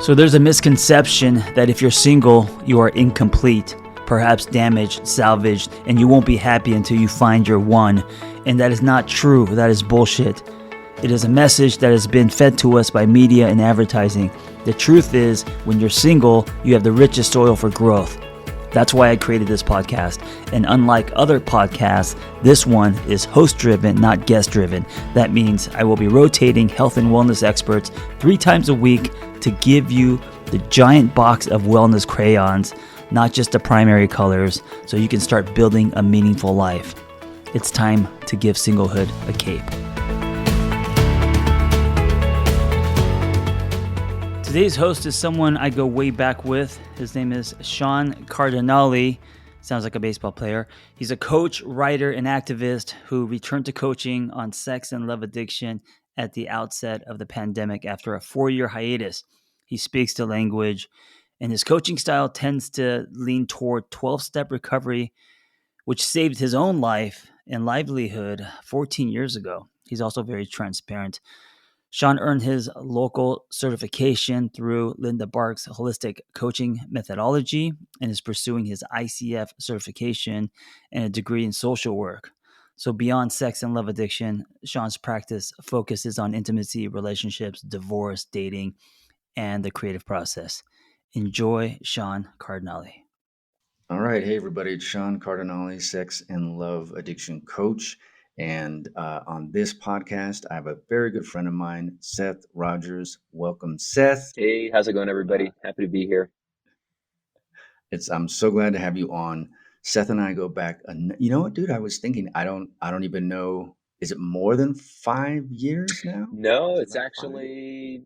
So there's a misconception that if you're single, you are incomplete, perhaps damaged, salvaged, and you won't be happy until you find your one. And that is not true. That is bullshit. It is a message that has been fed to us by media and advertising. The truth is, when you're single, you have the richest soil for growth. That's why I created this podcast. And unlike other podcasts, this one is host-driven, not guest-driven. That means I will be rotating health and wellness experts 3 times a week to give you the giant box of wellness crayons, not just the primary colors, so you can start building a meaningful life. It's time to give singlehood a cape. Today's host is someone I go way back with. His name is Sean Cardinalli. Sounds like a baseball player. He's a coach, writer, and activist who returned to coaching on sex and love addiction at the outset of the pandemic after a 4-year hiatus. He speaks the language, and his coaching style tends to lean toward 12-step recovery, which saved his own life and livelihood 14 years ago. He's also very transparent. Sean earned his local certification through Linda Bark's holistic coaching methodology and is pursuing his ICF certification and a degree in social work. So beyond sex and love addiction, Sean's practice focuses on intimacy, relationships, divorce, dating, and the creative process. Enjoy Sean Cardinalli. All right. Hey, everybody. It's Sean Cardinalli, sex and love addiction coach. And on this podcast, I have a very good friend of mine, Seth Rodgers. Welcome, Seth. Hey, how's it going, everybody? Happy to be here. I'm so glad to have you on. Seth and I go back. You know what, dude? I was thinking. I don't even know. Is it more than 5 years now? No, Is it it's about 5 years? actually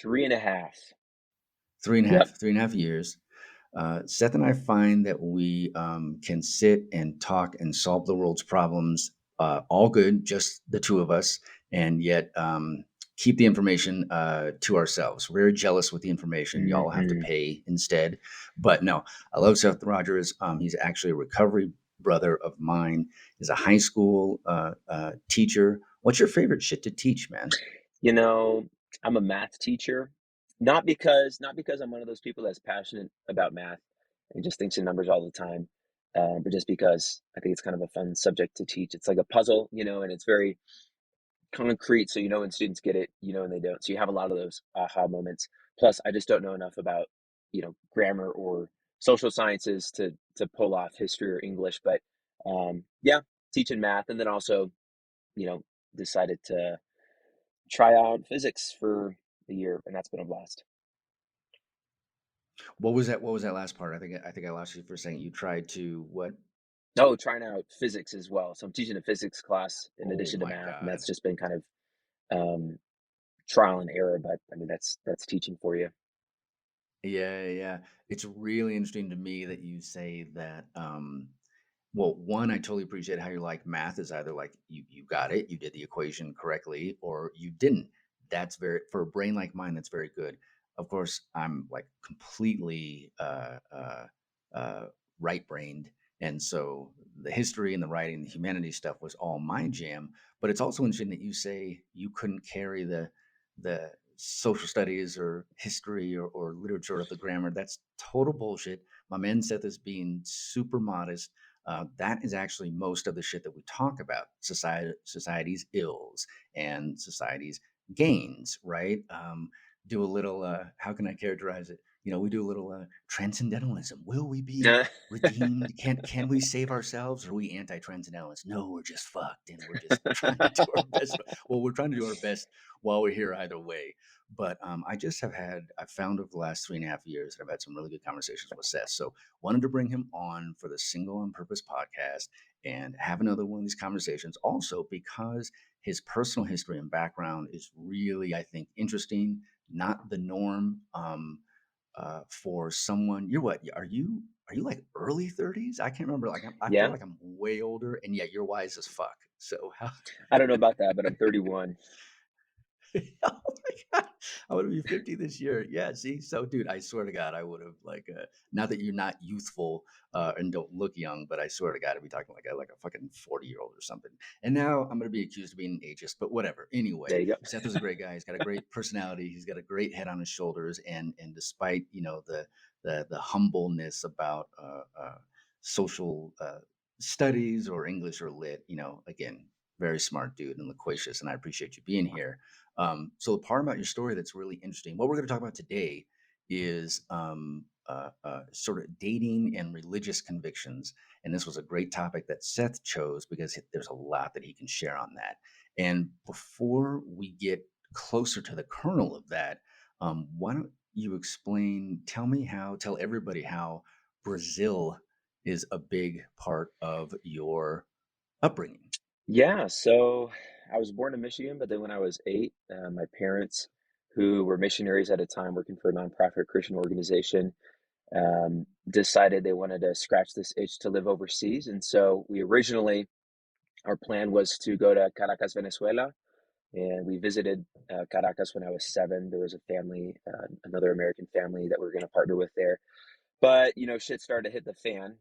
3.5. Three and a Yep. half, 3.5 years. Seth and I find that we can sit and talk and solve the world's problems, all good, just the two of us, and yet keep the information to ourselves. We're very jealous with the information. Y'all have to hmm pay instead. But no, I love Seth Rodgers. He's actually a recovery brother of mine. He's a high school teacher. What's your favorite shit to teach, man? You know, I'm a math teacher, not because I'm one of those people that's passionate about math and just thinks in numbers all the time, but just because I think it's kind of a fun subject to teach. It's like a puzzle, and it's very concrete, so when students get it, and they don't. So you have a lot of those aha moments. Plus, I just don't know enough about, grammar or social sciences to pull off history or English. But yeah, teaching math, and then also, you know, decided to try out physics for a year, and that's been a blast. What was that? What was that last part? I think I lost you for a second. You tried to what? Oh, trying out physics as well. So I'm teaching a physics class in Oh addition to my math, and God. that's just been kind of um, trial and error. But I mean, that's teaching for you. Yeah, yeah. It's really interesting to me that you say that. Well, one, I totally appreciate how you like math is either like you got it, you did the equation correctly, or you didn't. That's very for a brain like mine. That's very good. Of course, I'm like completely right brained, and so the history and the writing, the humanities stuff was all my jam. But it's also interesting that you say you couldn't carry the social studies or history or literature or the grammar. That's total bullshit. My man Seth is being super modest. That is actually most of the shit that we talk about: society's ills and society's gains, right? Do a little. How can I characterize it? We do a little transcendentalism. Will we be redeemed? Can we save ourselves? Or are we anti-transcendentalists? No, we're just fucked, and we're just trying to do our best. Well, we're trying to do our best while we're here, either way. But I found over the last 3.5 years that I've had some really good conversations with Seth. So wanted to bring him on for the Single on Purpose podcast and have another one of these conversations. Also, because his personal history and background is really, I think, interesting, not the norm. For someone, you're what? Are you like early 30s? I can't remember. Like I feel Yeah, like I'm way older, and yet you're wise as fuck. So how? I don't know about that, but I'm 31. Oh my God. I would be 50 this year. Yeah, see, so dude, I swear to God, I would have like, not that you're not youthful and don't look young, but I swear to God, I'd be talking like a fucking 40-year-old or something. And now I'm gonna be accused of being an ageist, but whatever. There Anyway, you go. Seth was a great guy. He's got a great personality. He's got a great head on his shoulders, and despite the humbleness about social studies or English or lit, again, very smart dude and loquacious, and I appreciate you being here. So the part about your story that's really interesting, what we're going to talk about today is sort of dating and religious convictions. And this was a great topic that Seth chose because there's a lot that he can share on that. And before we get closer to the kernel of that, why don't you tell everybody how Brazil is a big part of your upbringing. Yeah, so I was born in Michigan, but then when I was 8, my parents, who were missionaries at a time working for a nonprofit Christian organization, decided they wanted to scratch this itch to live overseas. And so our plan was to go to Caracas, Venezuela. And we visited Caracas when I was 7. There was a family, another American family that we were going to partner with there. But, shit started to hit the fan.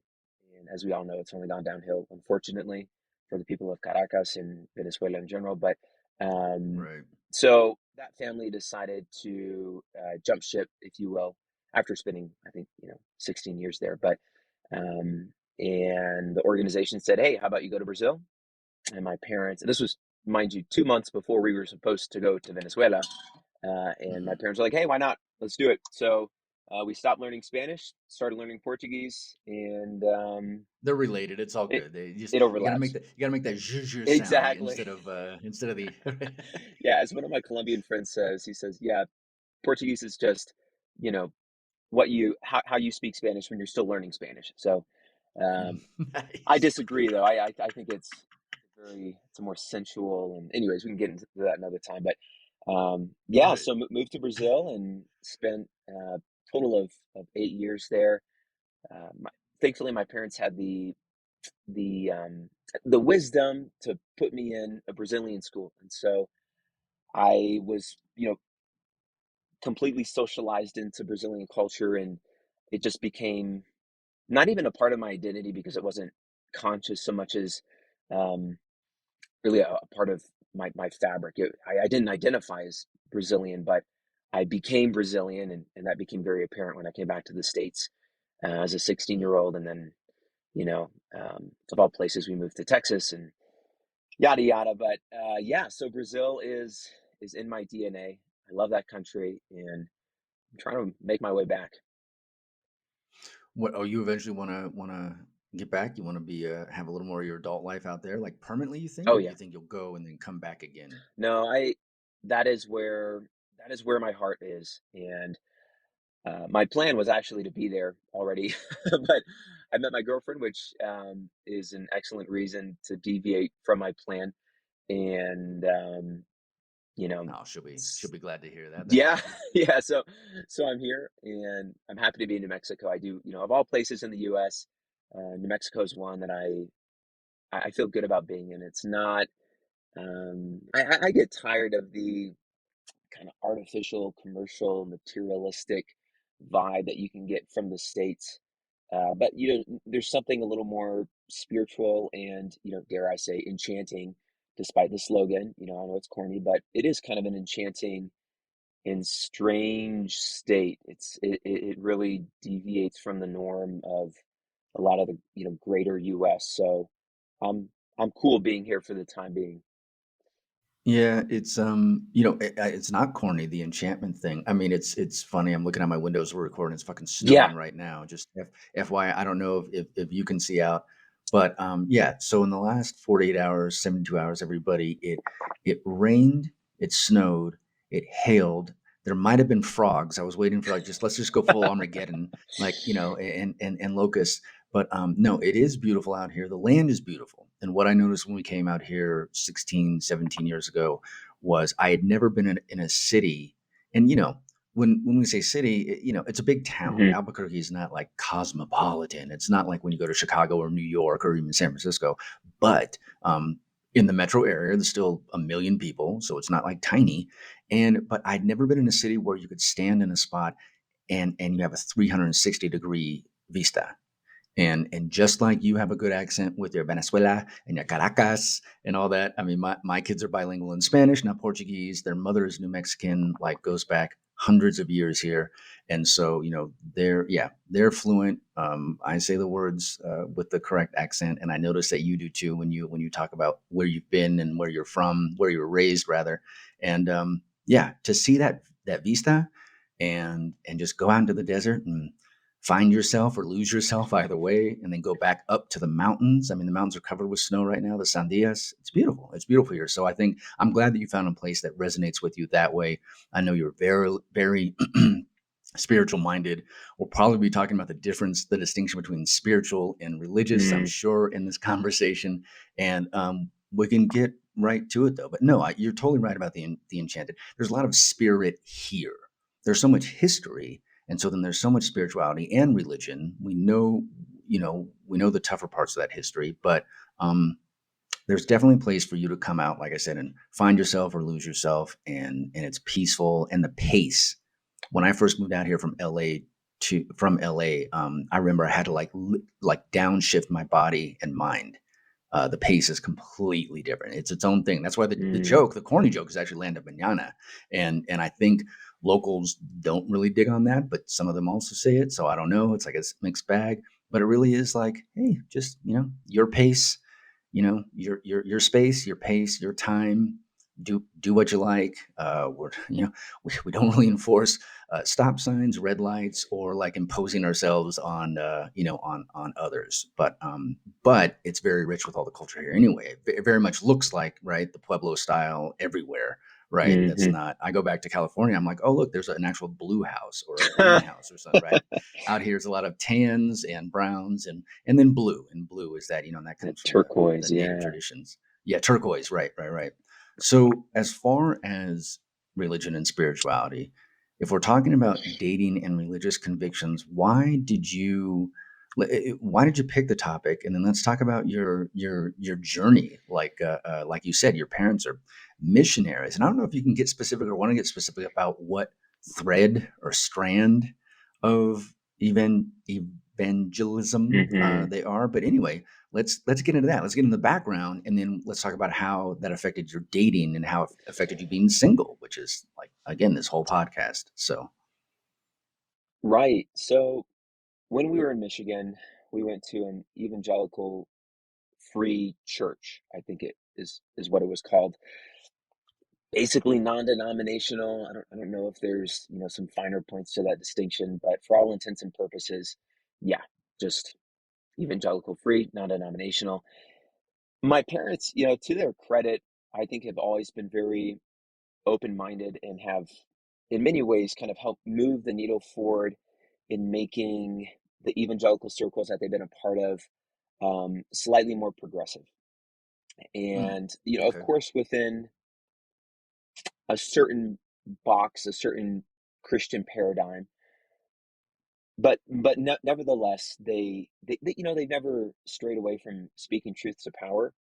And as we all know, it's only gone downhill, unfortunately, for the people of Caracas and Venezuela in general. But um, Right. so that family decided to jump ship, if you will, after spending, I think, 16 years there. But and the organization said, "Hey, how about you go to Brazil?" And my parents, and this was, mind you, 2 months before we were supposed to go to Venezuela. And my Mhm. parents were like, "Hey, why not? Let's do it." So we stopped learning Spanish, started learning Portuguese, and They're related. It's all it good. They just it overlaps. you gotta make that zhuzh sound Exactly. instead of the Yeah, as one of my Colombian friends says, he says, "Yeah, Portuguese is just, you know, how you speak Spanish when you're still learning Spanish." So um, I nice. disagree, though. I think it's a more sensual, and anyways, we can get into that another time. But yeah, Right. so moved to Brazil and spent total of 8 years there. Uh, my, Thankfully, my parents had the um, the wisdom to put me in a Brazilian school, and so I was, completely socialized into Brazilian culture, and it just became not even a part of my identity because it wasn't conscious so much as um, really a part of my fabric. I didn't identify as Brazilian, but I became Brazilian, and that became very apparent when I came back to the States as a 16-year-old. And then, of all places, we moved to Texas and yada yada. But yeah, so Brazil is in my DNA. I love that country, and I'm trying to make my way back. What you eventually wanna get back? You wanna be have a little more of your adult life out there, like permanently, you think, Oh or do yeah, you think you'll go and then come back again? no, I that is where my heart is, and my plan was actually to be there already, but I met my girlfriend, which is an excellent reason to deviate from my plan. And you know, Oh, she'll be glad to hear that. That's yeah, awesome. yeah. So I'm here, and I'm happy to be in New Mexico. I do, of all places in the U.S., New Mexico is one that I feel good about being in. It's not. I get tired of the kind of artificial, commercial, materialistic vibe that you can get from the States. But there's something a little more spiritual and, dare I say, enchanting, despite the slogan. I know it's corny, but it is kind of an enchanting and strange state. It really deviates from the norm of a lot of the, greater US. So I'm cool being here for the time being. Yeah, it's it's not corny, the enchantment thing. I mean, it's funny. I'm looking at my windows. We're recording. It's fucking Yeah. snowing right now. Just FYI, I don't know if you can see out, but yeah. So in the last 48 hours, 72 hours, everybody, it rained, it snowed, it hailed. There might have been frogs. I was waiting for like let's just go full Armageddon, like and locusts. But no, it is beautiful out here. The land is beautiful. And what I noticed when we came out here 16, 17 years ago was I had never been in a city. And, when we say city, it's a big town. Hmm. Albuquerque is not like cosmopolitan. It's not like when you go to Chicago or New York or even San Francisco. But in the metro area, there's still a million people. So it's not like tiny. But I'd never been in a city where you could stand in a spot and you have a 360-degree vista. And just like you have a good accent with your Venezuela and your Caracas and all that. I mean, my kids are bilingual in Spanish, not Portuguese. Their mother is New Mexican, like goes back hundreds of years here. And so, they're fluent. I say the words with the correct accent. And I notice that you do too when you talk about where you've been and where you're from, where you were raised rather. And to see that vista and just go out into the desert and find yourself or lose yourself either way, and then go back up to the mountains. I mean, the mountains are covered with snow right now, the Sandias. It's beautiful. It's beautiful here. So I think I'm glad that you found a place that resonates with you that way. I know you're very, very spiritual minded. We'll probably be talking about the distinction between spiritual and religious, I'm sure, in this conversation. And we can get right to it, though. But no, you're totally right about the Enchanted. There's a lot of spirit here. There's so much history. And so then there's so much spirituality and religion. We know the tougher parts of that history, but there's definitely a place for you to come out, like I said, and find yourself or lose yourself, and it's peaceful. And the pace. When I first moved out here from LA, I remember I had to like downshift my body and mind. The pace is completely different. It's its own thing. That's why the corny joke is actually land of manana. And I think locals don't really dig on that, but some of them also say it. So I don't know. It's like a mixed bag, but it really is like, hey, just, your pace, your space, your pace, your time, do what you like. We don't really enforce stop signs, red lights, or like imposing ourselves on on others. But it's very rich with all the culture here anyway. It very much looks like, right, the Pueblo style everywhere, right? That's not. I go back to California. I'm like, oh look, there's an actual blue house or a green house or something, right? Out here is a lot of tans and browns and then blue. And blue is that, and that comes from Turquoise, the native traditions. Yeah, turquoise, right. So as far as religion and spirituality, if we're talking about dating and religious convictions, why did you pick the topic? And then let's talk about your journey. Like you said, your parents are missionaries, and I don't know if you can get specific or want to get specific about what thread or strand of evangelism they are. But anyway, let's get into that. Let's get into the background, and then let's talk about how that affected your dating and how it affected you being single, which is like, again, this whole podcast. So, Right. So when we were in Michigan, we went to an evangelical free church. I think it is what it was called. Basically non-denominational. I don't know if there's, some finer points to that distinction, but for all intents and purposes, yeah, just evangelical free, non-denominational. My parents, to their credit, I think have always been very open-minded and have in many ways kind of helped move the needle forward in making the evangelical circles that they've been a part of slightly more progressive. And, of okay. course, within a certain box, a certain Christian paradigm, but nevertheless, they've never strayed away from speaking truth to power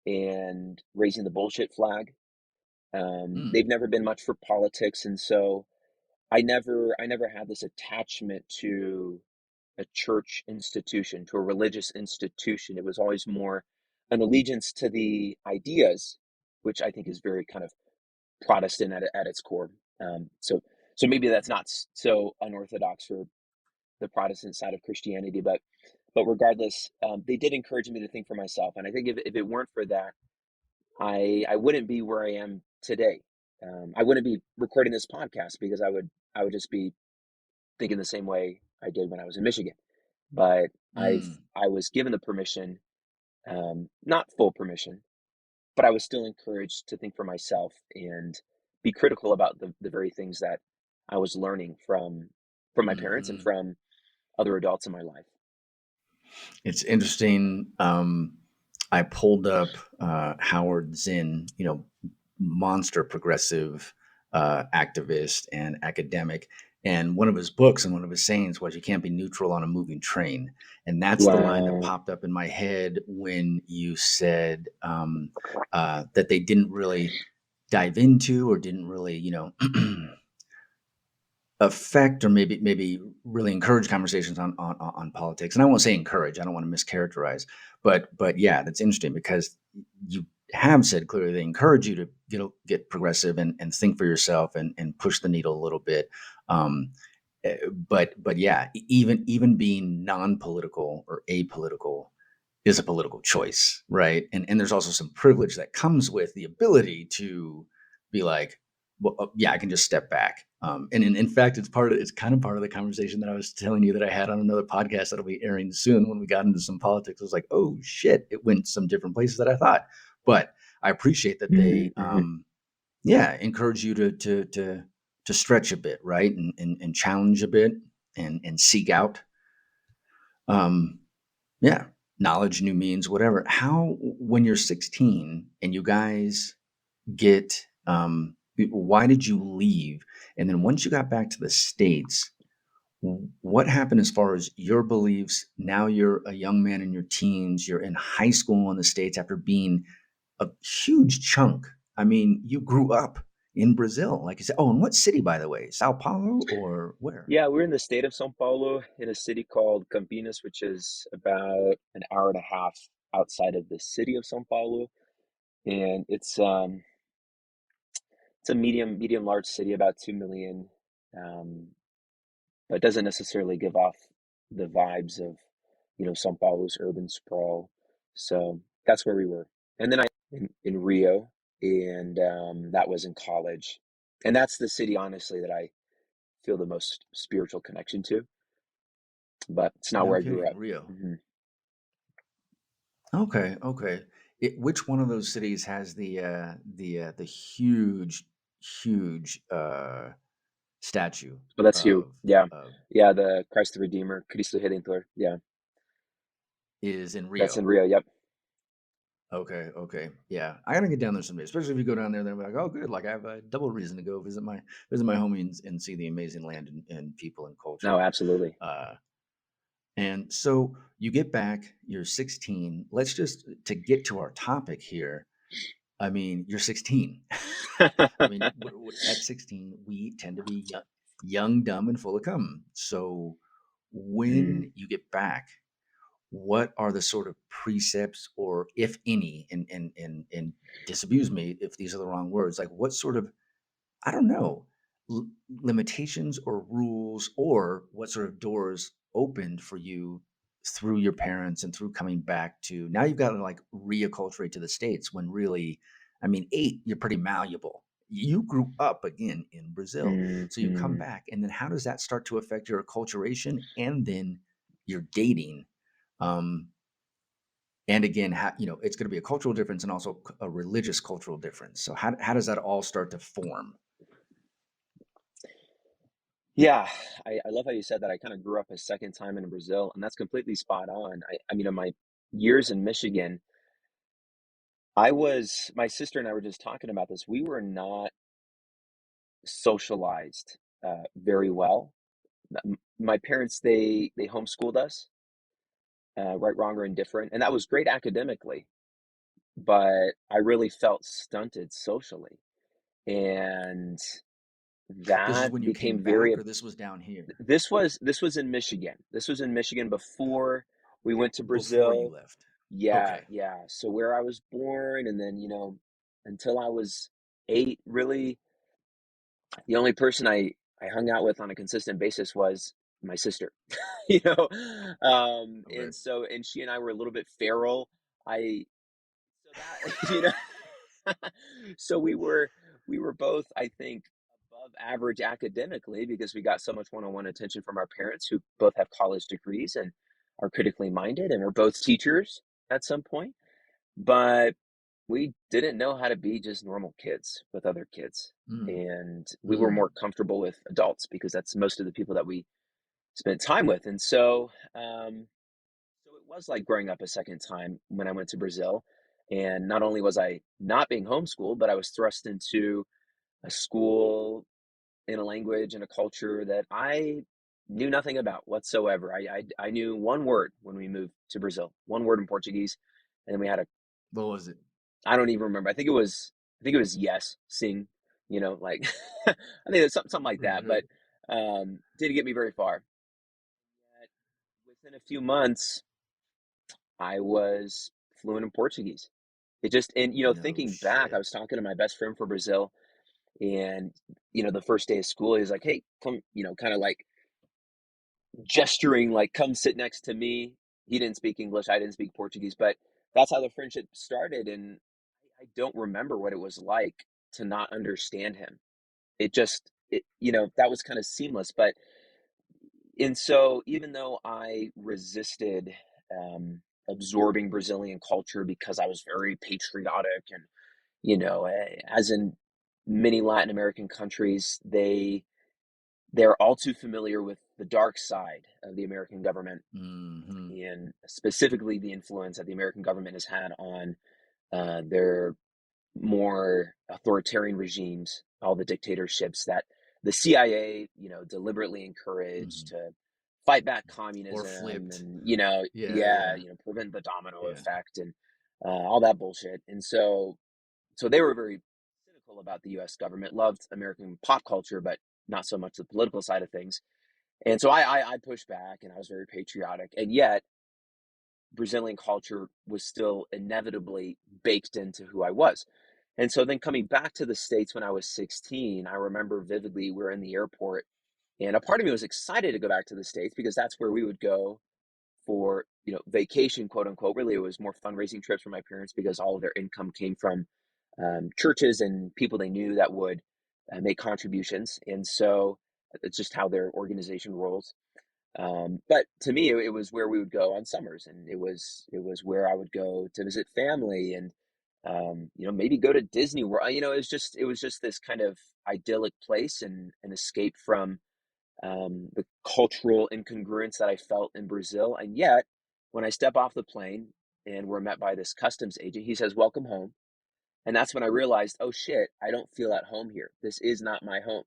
and raising the bullshit flag. Mm, They've never been much for politics, and so I never had this attachment to a church institution, to a religious institution. It was always more an allegiance to the ideas, which I think is very kind of Protestant at its core. So maybe that's not so unorthodox for the Protestant side of Christianity, but regardless, they did encourage me to think for myself, and I think if it weren't for that, I wouldn't be where I am today. I wouldn't be recording this podcast because I would just be thinking the same way I did when I was in Michigan. But mm, I was given the permission, not full permission, but I was still encouraged to think for myself and be critical about the very things that I was learning from my parents and hmm. from other adults in my life. It's interesting. I pulled up Howard Zinn, monster progressive activist and academic. And one of his books and one of his sayings was, "You can't be neutral on a moving train." And that's the line that Wow. popped up in my head when you said that they didn't really dive into, or didn't really, affect, or maybe really encourage conversations on politics. And I won't say encourage, I don't want to mischaracterize, but yeah, that's interesting, because you have said clearly they encourage you to get progressive and think for yourself and push the needle a little bit. um, but yeah, even being non-political or apolitical is a political choice, right? And there's also some privilege that comes with the ability to be like, well, yeah, I can just step back. And in fact, it's kind of part of the conversation that I was telling you that I had on another podcast that'll be airing soon. When we got into some politics, I was like, oh shit, it went some different places that I thought. But I appreciate that they, Mm-hmm. yeah, encourage you to stretch a bit, right, and challenge a bit, and seek out, um, yeah, knowledge, new means, whatever. How, when you're 16 and you guys get, why did you leave? And then once you got back to the States, what happened as far as your beliefs? Now you're a young man in your teens, you're in high school in the States after being a huge chunk. I mean, you grew up in Brazil, like you said. Oh, and what city, by the way? Sao Paulo or where? Yeah, we're in the state of São Paulo in a city called Campinas, which is about an hour and a half outside of the city of São Paulo. And it's a medium large city, about 2 million, um, but doesn't necessarily give off the vibes of São Paulo's urban sprawl. So that's where we were. And then in Rio, and that was in college. And that's the city, honestly, that I feel the most spiritual connection to, but it's not No where I grew kidding, up. Rio. Hmm. Okay, okay. Which one of those cities has the huge statue But that's you. of Yeah. of Yeah, the Christ the Redeemer, Cristo Redentor. Yeah, is in that's in Rio? Rio. Yep. Okay, okay, yeah. I gotta get down there someday, especially if you go down there. Then be like, oh, good. Like I have a double reason to go visit my homies and see the amazing land and people and No, culture. absolutely. Uh, And so you get back, you're 16. Let's just, to get to our topic here. I mean, you're 16. I mean, at 16, we tend to be young, dumb, and full of cum. So Mm. when you get back, what are the sort of precepts, or if any, and disabuse me if these are the wrong words, like what sort of, I don't know, limitations or rules, or what sort of doors opened for you through your parents and through coming back to, now you've got to like reacculturate to the States, when really, I mean, 8, you're pretty malleable. You grew up again in Brazil. So you come Hmm. back, and then how does that start to affect your acculturation and then your dating? Um, and again, it's going to be a cultural difference and also a religious cultural difference. So how does that all start to form? Yeah, I love how you said that. I kind of grew up a second time in Brazil, and that's completely spot on. I mean, in my years in Michigan, my sister and I were just talking about this. We were not socialized very well. My parents, they homeschooled us, right, wrong, or indifferent, and that was great academically, but I really felt stunted socially, and This is that when you came became back, very. or this was down here This was in Michigan. This was in Michigan before we went to before you Brazil. left? Yeah, Okay. yeah. So where I was born, and then until I was 8, really, the only person I hung out with on a consistent basis was my sister. you know, Okay. and she and I were a little bit feral. I So that so we were both, I think, above average academically, because we got so much one-on-one attention from our parents, who both have college degrees and are critically minded and are both teachers at some point. But we didn't know how to be just normal kids with other kids. Mm, And we were more mm. comfortable with adults because that's most of the people that we spent time with. And so it was like growing up a second time when I went to Brazil. And not only was I not being homeschooled, but I was thrust into a school in a language and a culture that I knew nothing about whatsoever. I knew one word when we moved to Brazil, one word in Portuguese. And then we had What was it? I don't even remember. I think it was I think it was yes, sing, like I think it's something like Right, that, but right. didn't get me very far. Yet, within a few months, I was fluent in Portuguese. It just, and No thinking back, I was shit. talking to my best friend from Brazil, and the first day of school, he was like, "Hey, come," kind of like gesturing, like, "Come sit next to me." He didn't speak English, I didn't speak Portuguese, but that's how the friendship started, and I don't remember what it was like to not understand him. It just that was kind of seamless, but and so even though I resisted absorbing Brazilian culture because I was very patriotic, and as in many Latin American countries, they're all too familiar with the dark side of the American government, Hmm. and specifically the influence that the American government has had on their more authoritarian regimes, all the dictatorships that the CIA, deliberately encouraged Hmm. to fight back Or communism, flipped. and Yeah, yeah, yeah, prevent the domino yeah. effect, and all that bullshit. And so they were very cynical about the U.S. government, loved American pop culture, but not so much the political side of things. And so I pushed back, and I was very patriotic, and yet Brazilian culture was still inevitably baked into who I was. And so then coming back to the States when I was 16, I remember vividly we were in the airport, and a part of me was excited to go back to the States because that's where we would go for, vacation, quote unquote. Really, it was more fundraising trips for my parents because all of their income came from churches and people they knew that would make contributions. And so it's just how their organization rolls. But to me, it was where we would go on summers, and it was where I would go to visit family, and maybe go to Disney World. It was just this kind of idyllic place, and an escape from the cultural incongruence that I felt in Brazil. And yet, when I step off the plane and we're met by this customs agent, he says, "Welcome home." And that's when I realized, oh shit, I don't feel at home here. This is not my home.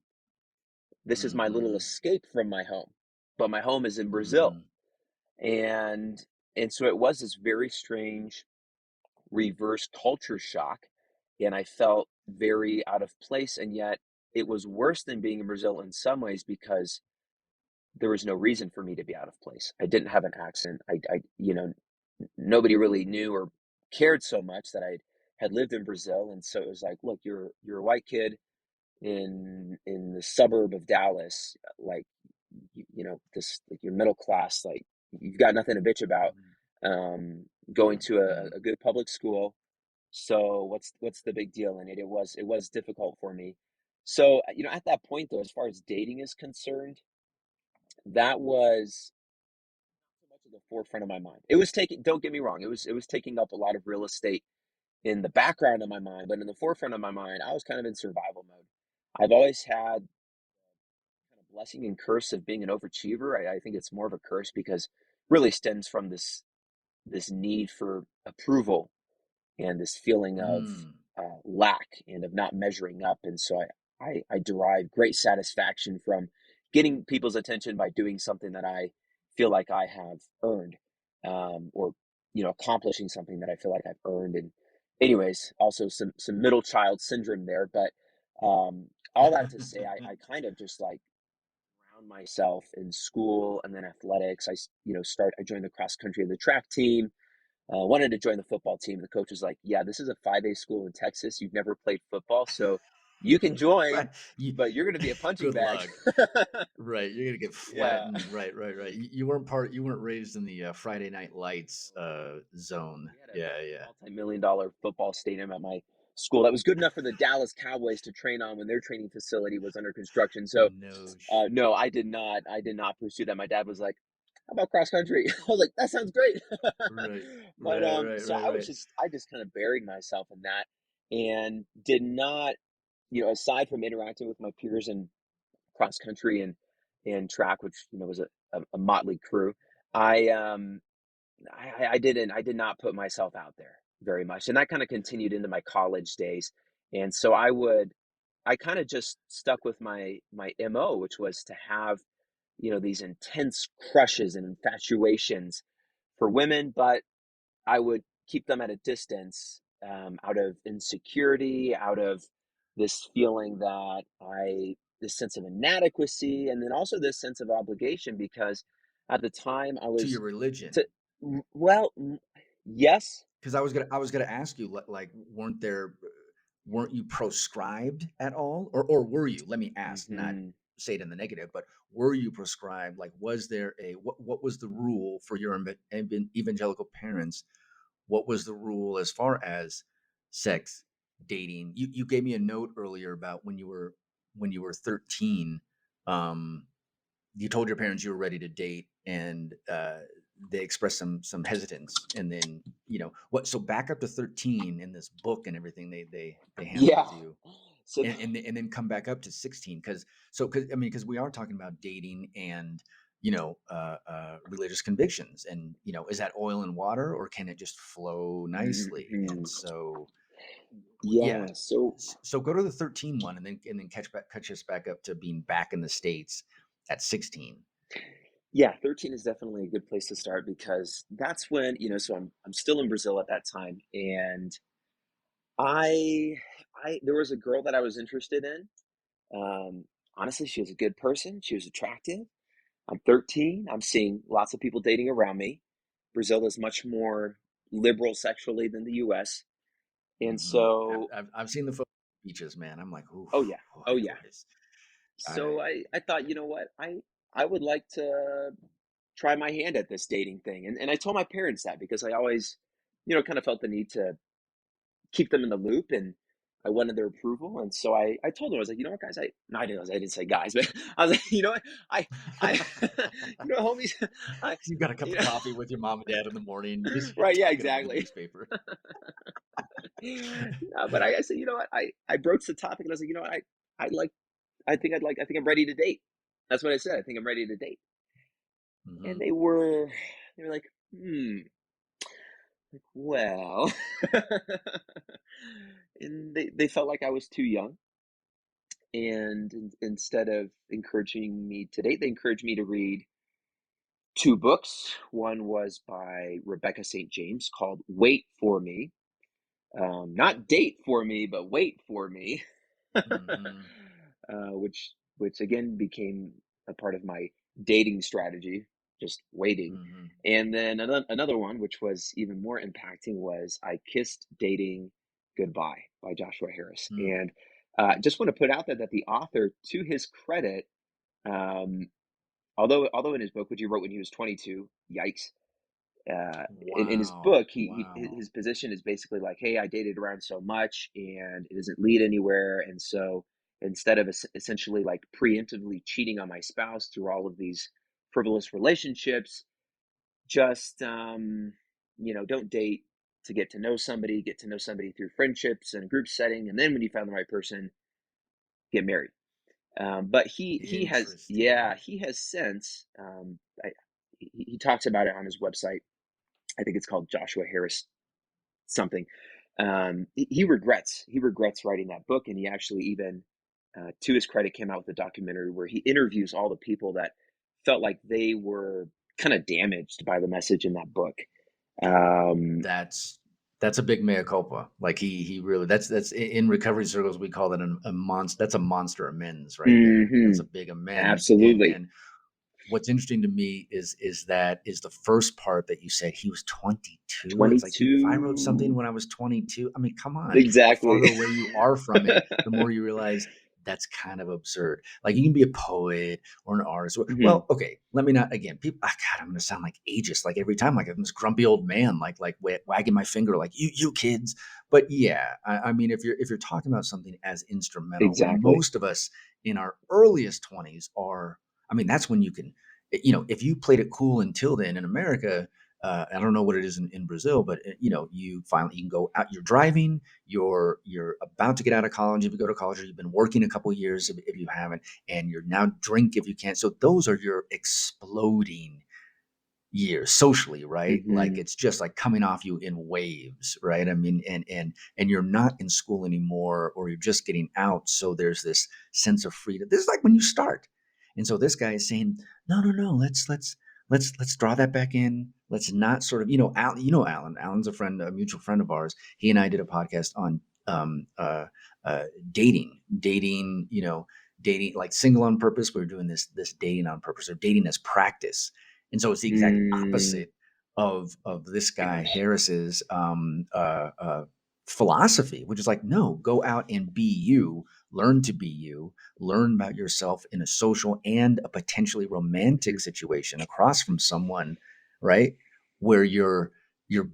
This is my little Hmm. escape from my home, but my home is in Brazil. Hmm. and and so it was this very strange reverse culture shock, and I felt very out of place. And yet it was worse than being in Brazil in some ways because there was no reason for me to be out of place. I didn't have an accent. Nobody really knew or cared so much that I had lived in Brazil. And so it was like, look, you're a white kid in the suburb of Dallas, like, this, like, you're middle class, like, you've got nothing to bitch about, um, going to Hmm. a good public school. So what's the big deal in it? It was difficult for me. So at that point, though, as far as dating is concerned, that was so much at the forefront of my mind. It was taking, don't get me wrong, it was taking up a lot of real estate in the background of my mind, but in the forefront of my mind, I was kind of in survival mode. I've always had kind of blessing and curse of being an overachiever. I think it's more of a curse because really stems from this need for approval and this feeling of Hmm. lack and of not measuring up. And so I derive great satisfaction from getting people's attention by doing something that I feel like I have earned, or accomplishing something that I feel like I've earned. And anyways, also some middle child syndrome there, but all that to say, I kind of just like ground myself in school and then athletics. I joined the cross country and the track team. Wanted to join the football team. The coach was like, "Yeah, this is a 5A school in Texas. You've never played football, so you can Right. join, You, but you're going to be a punching good bag." luck. Right, you're gonna get Yeah. flattened. Right, right, right. You weren't part. You weren't raised in the Friday Night Lights zone. We had a Yeah, yeah. multi-million-dollar football stadium at my school that was good enough for the Dallas Cowboys to train on when their training facility was under construction. So, No. no, I did not. I did not pursue that. My dad was like, "How about cross country?" I was like, "That sounds great." Right, But right, right, so right, right. I just kind of buried myself in that, and did not, aside from interacting with my peers in cross country and track, which was a motley crew. I um I did not put myself out there very much, and that kind of continued into my college days. And so I kind of just stuck with my mo, which was to have these intense crushes and infatuations for women, but I would keep them at a distance, out of insecurity, out of this feeling that this sense of inadequacy, and then also this sense of obligation, because at the time I To was, your religion. to, well, yes. Because I was gonna ask you, like, weren't you proscribed at all, or were you? Let me ask, not Hmm. say it in the negative, but were you proscribed? Like, was there a what was the rule for your evangelical parents? What was the rule as far as sex, dating? You gave me a note earlier about when you were 13. Um, you told your parents you were ready to date, and they expressed some hesitance, and then what, so back up to 13 in this book and everything they handle Yeah. with you, So and then come back up to 16, because we are talking about dating and religious convictions, and is that oil and water, or can it just flow nicely? mhm. And so yeah, Yeah. So so go to the 13 one, and then catch us back up to being back in the States at 16. yeah, 13 is definitely a good place to start, because that's when, so I'm still in Brazil at that time, and I there was a girl that I was interested in. Honestly, she was a good person. She was attractive. I'm 13. I'm seeing lots of people dating around me. Brazil is much more liberal sexually than the US. And so, I've seen the photo beaches, man. I'm like, oof, oh yeah. Oh boy, yeah. boys. So I I thought, you know what? I would like to try my hand at this dating thing. And I told my parents that, because I always, kind of felt the need to keep them in the loop, and I wanted their approval. And so I told them, I was like, you know what, guys, no, I didn't say guys, but I was like, you know what, I homies, I, You got a cup you of know, coffee with your mom and dad in the morning. You're just right, yeah, talking about the exactly. newspaper. No, but I said, you know what, I broached the topic, and I was like, you know what, I like, I think I'm ready to date. That's what I said. I think I'm ready to date. And Hmm. they were like, well, and they felt like I was too young. And instead of encouraging me to date, they encouraged me to read two books. One was by Rebecca St. James, called Wait for Me. Not Date for Me, but Wait for Me. Hmm. Which again became a part of my dating strategy, just waiting. Hmm. And then another one, which was even more impacting, was I Kissed Dating Goodbye by Joshua Harris. Hmm. And just want to put out there that the author, to his credit, um, although in his book, which he wrote when he was 22, yikes. In his Wow. book, Wow. his position is basically like, hey, I dated around so much and it doesn't lead anywhere, and so instead of essentially like preemptively cheating on my spouse through all of these frivolous relationships, just don't date to get to know somebody. Get to know somebody through friendships and group setting, and then when you found the right person, get married. But he has, yeah, Interesting. he has since, he talks about it on his website. I think it's called Joshua Harris something. He regrets writing that book, and he actually even, to his credit, came out with a documentary where he interviews all the people that felt like they were kind of damaged by the message in that book. Um, That's a big mea culpa. Like he really, that's in recovery circles, we call that a monster. That's a monster amends right there. That's a mhm, big amends. and absolutely. and what's interesting to me is the first part that you said he was 22. It's like, dude, if I wrote something 22, when I was 22, I mean, come on. The exactly. farther away you are from it, the more you realize that's kind of absurd. Like, you can be a poet or an artist. Mhm, Well, okay, let me not, again, people, God, I'm going to sound like ageist, like every time, like I'm this grumpy old man, like wagging my finger, like you kids. But yeah, I mean, if you're talking about something as instrumental, when exactly. most of us in our earliest 20s are, I mean, that's when you can, if you played it cool until then in America, I don't know what it is in Brazil, but you can go out. You're driving. You're about to get out of college if you go to college, or you've been working a couple of years if you haven't, and you're now drink if you can. So those are your exploding years socially, right? Like, Mhm, it's just like coming off you in waves, right? I mean, and you're not in school anymore, or you're just getting out. So there's this sense of freedom. This is like when you start. And so this guy is saying, no, no, no, let's let's draw that back in. Let's not sort of, Alan. Alan's a friend, a mutual friend of ours. He and I did a podcast on um, uh, dating, dating like single on purpose. We were doing this dating on purpose, or dating as practice. And so it's the exact Mm, opposite of this guy Harris's philosophy, which is like, no, go out and be you, learn to be you, learn about yourself in a social and a potentially romantic mhm. situation across from someone, right? Where you're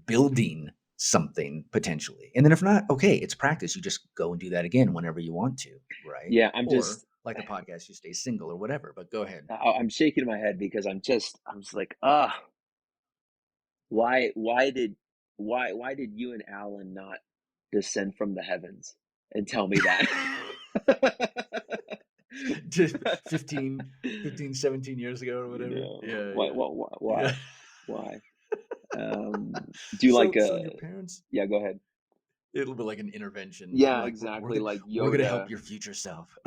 building something potentially. And then if not, okay, it's practice. You just go and do that again whenever you want to, right? Yeah, Or like the podcast, you stay single or whatever. But go ahead. I'm shaking my head because I'm just like, why did why did you and Alan not descend from the heavens and tell me that? Just 15, 17 years ago or You whatever. know, Yeah, why, yeah. why, Yeah. why, why? Do you like So your parents, yeah, go ahead. it'll be like an intervention. We're Yeah, like, we're exactly. gonna Like we're gonna help Yoda, your future self.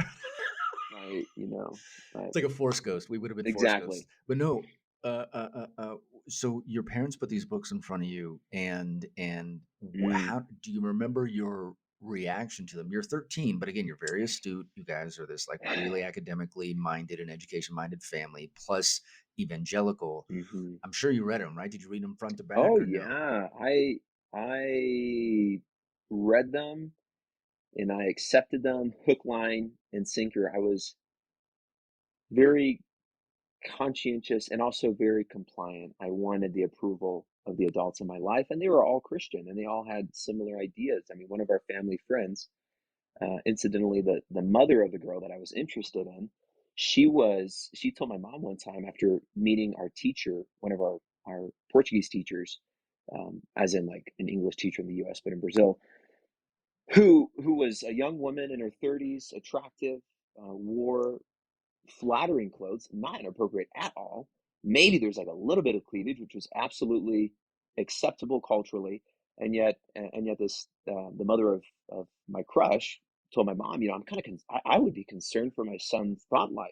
right? You know, right? It's like a force ghost. We would have been force ghosts, Exactly. but no. Uh, uh, uh, uh, so your parents put these books in front of you, and Mm. how do you remember your reaction to them? You're 13, but again, you're very astute. You guys are this like really academically minded and education minded family, plus evangelical. Hmm. I'm sure you read them, right? Did you read them front to Oh back or no? yeah, I read them and I accepted them hook, line, and sinker. I was very conscientious and also very compliant. I wanted the approval of the adults in my life, and they were all Christian and they all had similar ideas. I mean, one of our family friends, incidentally, the mother of the girl that I was interested in, she told my mom one time after meeting our teacher, one of our Portuguese teachers, as in like an English teacher in the U.S., but in Brazil, who was a young woman in her 30s, attractive, wore flattering clothes, not inappropriate at all. Maybe there's like a little bit of cleavage, which was absolutely acceptable culturally, and yet this the mother of my crush told my mom, I'm kind of I would be concerned for my son's thought life.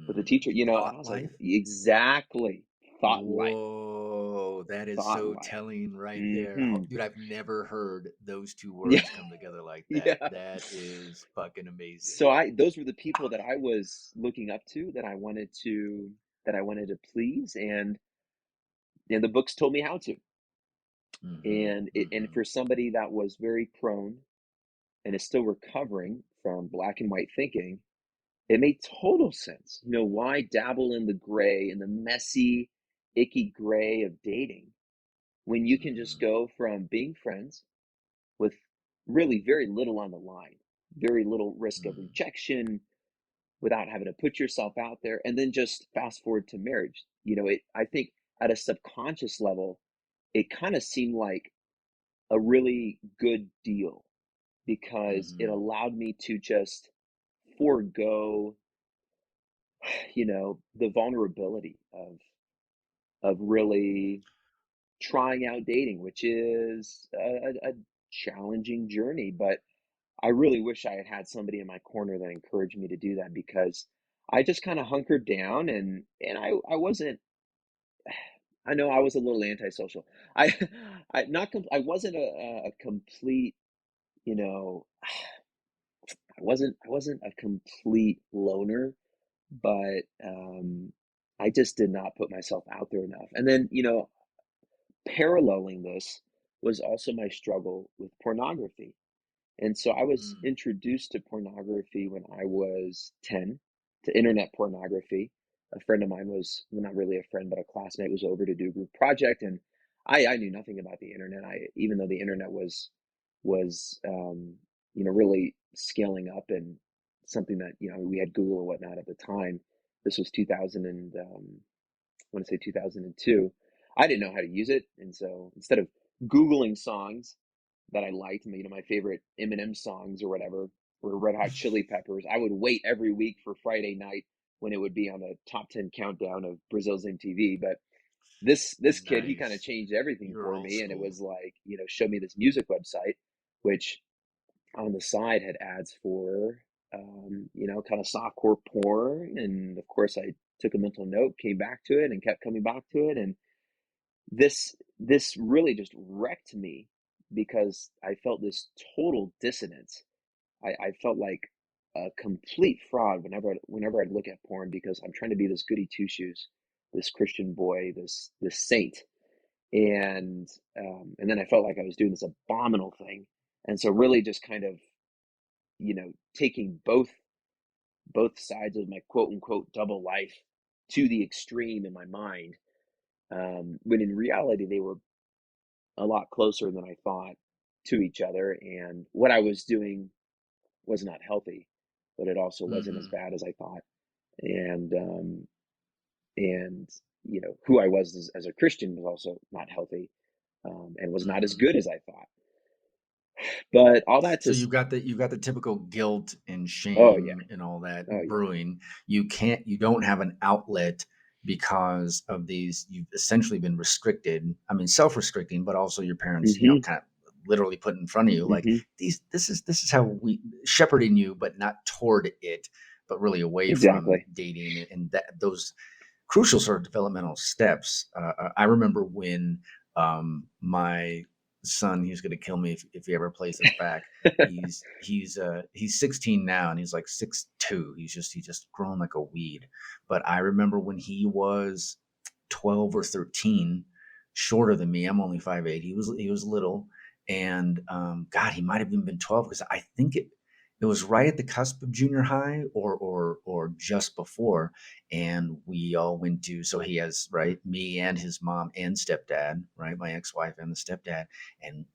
But the teacher, and I Thought was like, life. exactly, thought life, Whoa, that is thought so life. telling right there. Hmm. Dude, I've never heard those two Yeah, words come together like that. yeah. That is fucking amazing. So those were the people that I was looking up to, that I wanted to please, and the books told me how to. Hmm. And Hmm. for somebody that was very prone and is still recovering from black and white thinking, it made total sense. Why dabble in the gray, in the messy, icky gray of dating when you can just Hmm. go from being friends with really very little on the line, very little risk of Hmm. rejection without having to put yourself out there, and then just fast forward to marriage. I think at a subconscious level, it kind of seemed like a really good deal because it Hmm. allowed me to just forego, the vulnerability of really trying out dating, which is a challenging journey. But I really wish I had had somebody in my corner that encouraged me to do that because I just kind of hunkered down and I wasn't. I know I was a little antisocial. I I wasn't a complete, you know, I wasn't a complete loner, but I just did not put myself out there enough. And then, paralleling this was also my struggle with pornography. And so I was Hmm. introduced to pornography when I was 10, to internet pornography. A friend of mine was, well, not really a friend, but a classmate was over to do a group project, and I knew nothing about the internet. Even though the internet was really scaling up and something that, we had Google and whatnot at the time. This was 2000 and I want to say 2002. I didn't know how to use it, and so instead of Googling songs that I liked, my favorite Eminem songs or whatever, or Red Hot Chili Peppers, I would wait every week for Friday night when it would be on the top 10 countdown of Brazil's MTV. But this kid, he kind of Nice. changed everything You're for old me, and it school. was like, show me this music website, which on the side had ads for kind of softcore porn, and of course I took a mental note, came back to it, and kept coming back to it. And this really just wrecked me because I felt this total dissonance. I felt like a complete fraud whenever I'd look at porn because I'm trying to be this goody two shoes, this Christian boy, this saint, and then I felt like I was doing this abominable thing, and so really just kind of taking both sides of my quote unquote double life to the extreme in my mind, when in reality they were a lot closer than I thought to each other, and what I was doing was not healthy, but it also wasn't as Hmm. bad as I thought. And and who I was as a Christian was also not healthy, and was not as Hmm. good as I thought. But all that So to you've got the typical guilt and oh yeah, shame and all that oh yeah. brewing. You don't have an outlet because of these. You've essentially been restricted. I mean, self-restricting, but also your parents, Mhm. kind of literally put in front of you like Mhm. these. This is how we shepherding you, but not toward it, but really away from Exactly. dating and that those crucial sort of developmental steps. I remember when my son, he's going to kill me if he ever plays this back. He's 16 now, and he's like 6'2". He's just grown like a weed. But I remember when he was 12 or 13, shorter than me. I'm only 5'8". He was little, and God, he might have even been 12 because I think it was right at the cusp of junior high or just before, and we all went to, so he has, right, me and his mom and stepdad, right, my ex-wife and the stepdad,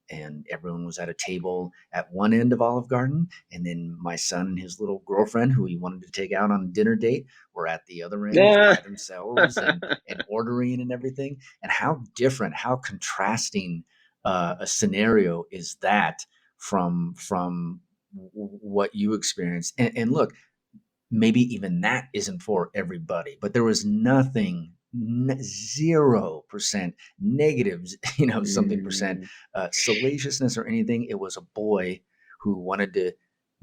and everyone was at a table at one end of Olive Garden, and then my son and his little girlfriend who he wanted to take out on a dinner date were at the other end just Ah. by themselves and ordering and everything. And how different, how contrasting a scenario is that from what you experienced. And look, maybe even that isn't for everybody, but there was nothing, 0% negatives, something percent Mm. salaciousness or anything. It was a boy who wanted to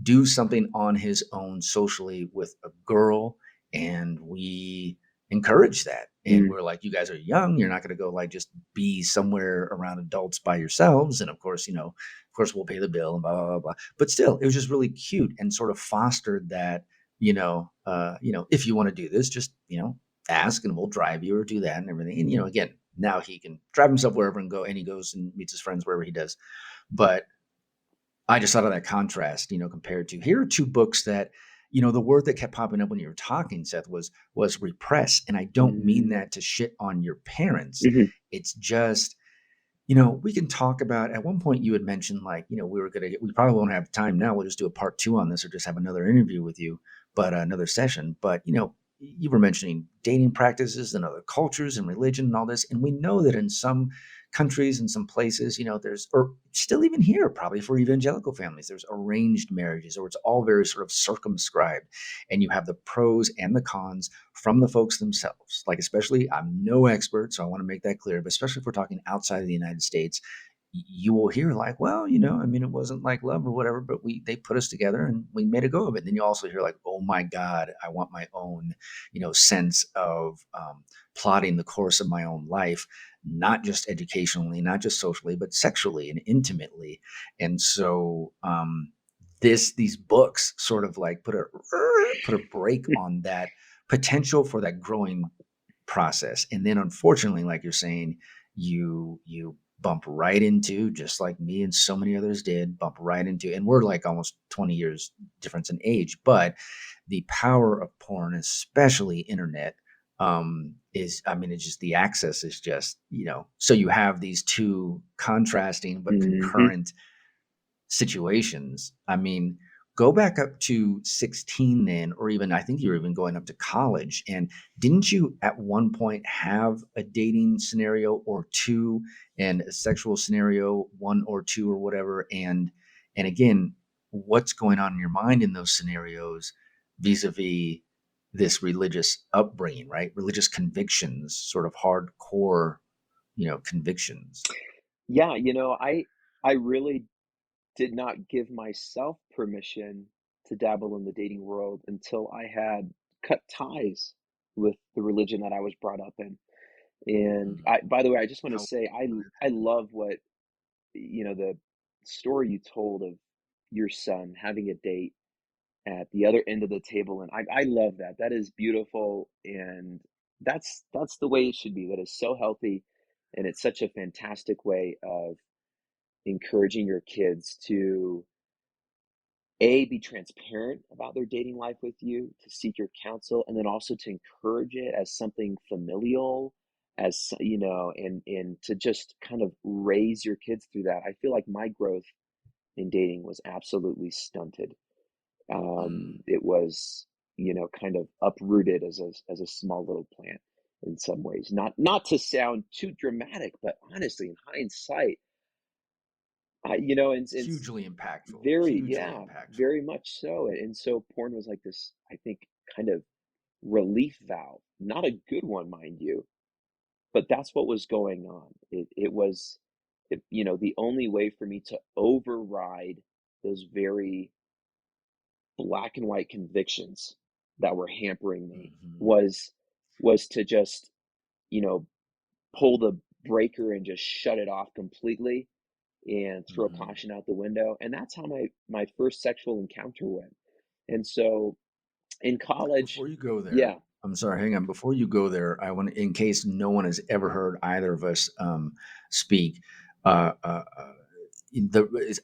do something on his own socially with a girl, and we encouraged that. And Mm. we're like, you guys are young, you're not going to go like just be somewhere around adults by yourselves, and of course we'll pay the bill and blah blah blah blah. But still, it was just really cute and sort of fostered that, if you want to do this, just, ask and we'll drive you or do that and everything. And, again, now he can drive himself wherever and go, and he goes and meets his friends wherever he does. But I just thought of that contrast, compared to here are two books that, the word that kept popping up when you were talking, Seth, was repress. And I don't mean Mm. that to shit on your parents. Mhm. It's just, we can talk about, at one point you had mentioned, like, we probably won't have time now. We'll just do a part two on this or just have another interview with you, but another session. But, you were mentioning dating practices and other cultures and religion and all this. And we know that in some countries and some places, or still even here, probably for evangelical families, there's arranged marriages, or it's all very sort of circumscribed. And you have the pros and the cons from the folks themselves. Like, especially, I'm no expert, so I want to make that clear, but especially if we're talking outside of the United States, you will hear like, well, I mean, it wasn't like love or whatever, but they put us together and we made a go of it. And then you also hear like, oh my God, I want my own, sense of plotting the course of my own life, not just educationally, not just socially, but sexually and intimately. And so, these books sort of like put a break on that potential for that growing process. And then unfortunately, like you're saying, you bump right into, just like me and so many others did, bump right into, and we're like almost 20 years difference in age, but the power of porn, especially internet, is, I mean, it's just, the access is just, so you have these two contrasting but Mhm. concurrent situations. I mean, go back up to 16 then, or even, I think you were even going up to college. And didn't you at one point have a dating scenario or two, and a sexual scenario, one or two or whatever? And again, what's going on in your mind in those scenarios vis-a-vis this religious upbringing, right? Religious convictions, sort of hardcore, convictions. Yeah, I really did not give myself permission to dabble in the dating world until I had cut ties with the religion that I was brought up in. And Mm. by the way, I just want to How say I love what, the story you told of your son having a date at the other end of the table, and I love that. That is beautiful, and that's the way it should be. That is so healthy, and it's such a fantastic way of encouraging your kids to be transparent about their dating life with you, to seek your counsel, and then also to encourage it as something familial, and to just kind of raise your kids through that. I feel like my growth in dating was absolutely stunted. mm. It was, kind of uprooted as a small little plant in some ways. Not to sound too dramatic, but honestly, in hindsight, and Hugely impactful. very, Hugely yeah, impactful. very much so. And so porn was like this, I think, kind of relief valve. Not a good one, mind you, but that's what was going on. It was, the only way for me to override those very black and white convictions that were hampering me Hmm. was to just, you know, pull the breaker and just shut it off completely and throw Hmm. caution out the window. And that's how my first sexual encounter went. And so in college, Before you go yeah, there, I'm sorry, hang on. Before you go there, I want, in case no one has ever heard either of us speak, uh, uh, uh,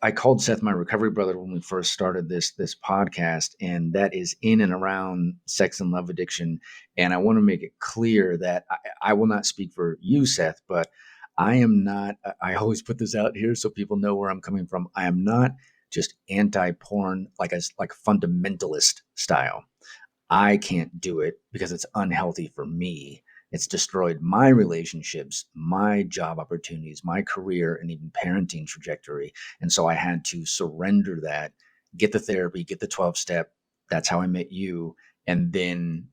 I called Seth my recovery brother when we first started this podcast, and that is in and around sex and love addiction. And I want to make it clear that I will not speak for you, Seth, but I am not. I always put this out here so people know where I'm coming from. I am not just anti-porn like fundamentalist style. I can't do it because it's unhealthy for me. It's destroyed my relationships, my job opportunities, my career, and even parenting trajectory. And so I had to surrender that, get the therapy, get the 12 step. That's how I met you. And then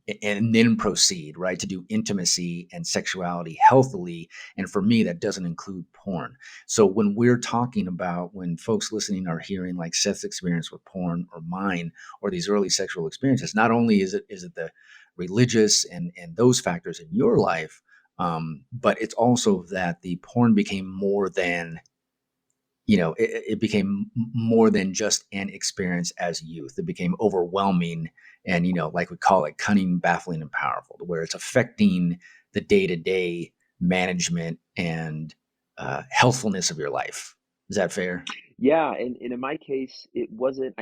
proceed, right? To do intimacy and sexuality healthily. And for me, that doesn't include porn. So when we're talking about, when folks listening are hearing like Seth's experience with porn or mine, or these early sexual experiences, not only is it the religious and those factors in your life, but it's also that the porn became more than, it became more than just an experience as youth. It became overwhelming and, like we call it, cunning, baffling, and powerful, to where it's affecting the day to day management and healthfulness of your life. Is that fair? yeah. And in my case, it wasn't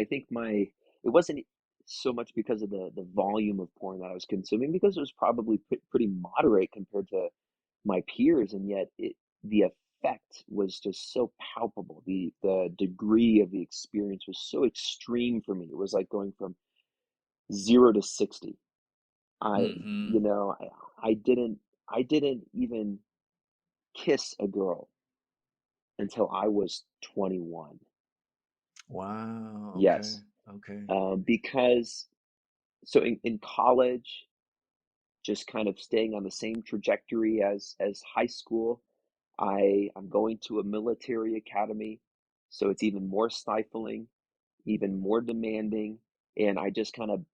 so much because of the volume of porn that I was consuming, because it was probably pretty moderate compared to my peers, and yet the effect was just so palpable. The degree of the experience was so extreme for me. It was like going from 0 to 60. I, Mm-hmm. you know, I didn't even kiss a girl until I was 21. Wow. Okay. Yes, Okay. because so in college, just kind of staying on the same trajectory as high school. I'm going to a military academy, so it's even more stifling, even more demanding, and I just kind of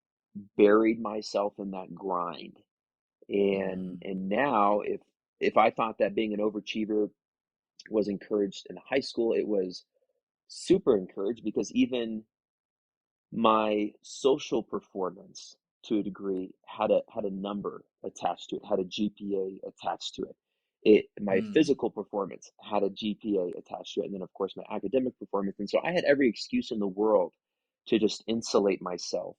buried myself in that grind. And Mm. and now if I thought that being an overachiever was encouraged in high school, it was super encouraged, because even my social performance to a degree had a number attached to it, had a GPA attached to it. My Mm. physical performance had a GPA attached to it, and then of course my academic performance. And so I had every excuse in the world to just insulate myself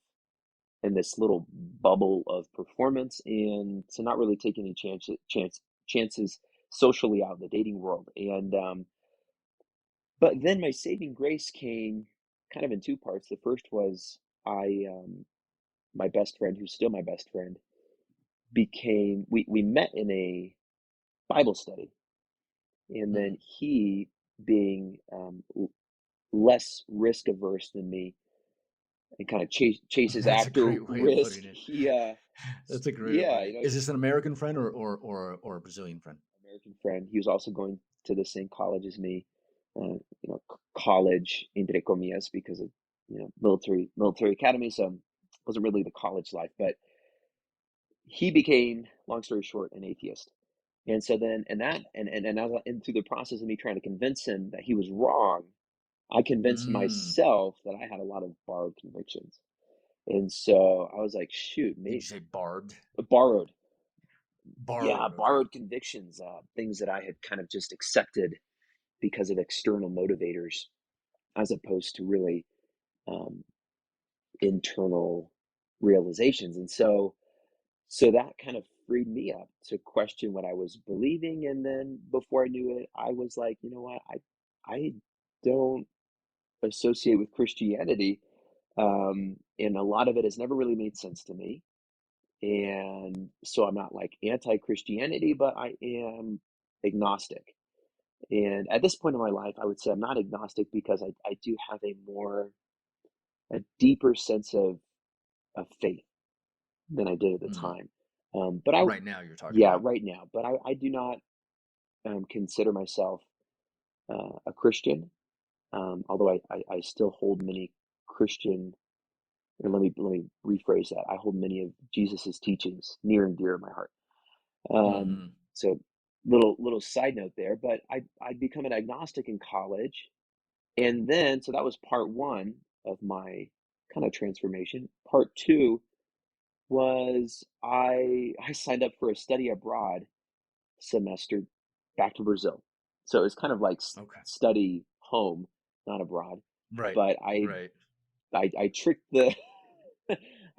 in this little bubble of performance, and to not really take any chances socially out in the dating world. And but then my saving grace came kind of in two parts. The first was I my best friend, who's still my best friend, we met in a Bible study, and Mm. then he, being less risk averse than me, and kind of chases That's a after great way of risk. putting it. He That's a great way of yeah, putting it. Is this an American friend or a Brazilian friend? American friend. He was also going to the same college as me, college entre comillas, because of military academy. So it wasn't really the college life, but he became, long story short, an atheist. And so then, and through the process of me trying to convince him that he was wrong, I convinced Mm. myself that I had a lot of borrowed convictions. And so I was like, shoot, Did you maybe say barbed? borrowed. Yeah, Borrowed. Okay. borrowed convictions, things that I had kind of just accepted because of external motivators, as opposed to really um, internal realizations. And so that kind of freed me up to question what I was believing. And then before I knew it, I was like, you know what, I don't associate with Christianity, and a lot of it has never really made sense to me. And so I'm not like anti-Christianity, but I am agnostic. And at this point in my life, I would say I'm not agnostic because I do have a deeper sense of faith than I did at the Hmm. time. But I, Right now, you're talking yeah, about. right now, but I do not consider myself a Christian, although I still hold many Christian, or let me rephrase that. I hold many of Jesus's teachings near and dear to my heart. Hmm. So little side note there, but I'd become an agnostic in college. And then, so that was part one of my kind of transformation. Part two was I signed up for a study abroad semester back to Brazil. So it was kind of like Okay. study home, not abroad. Right. But Right. I tricked the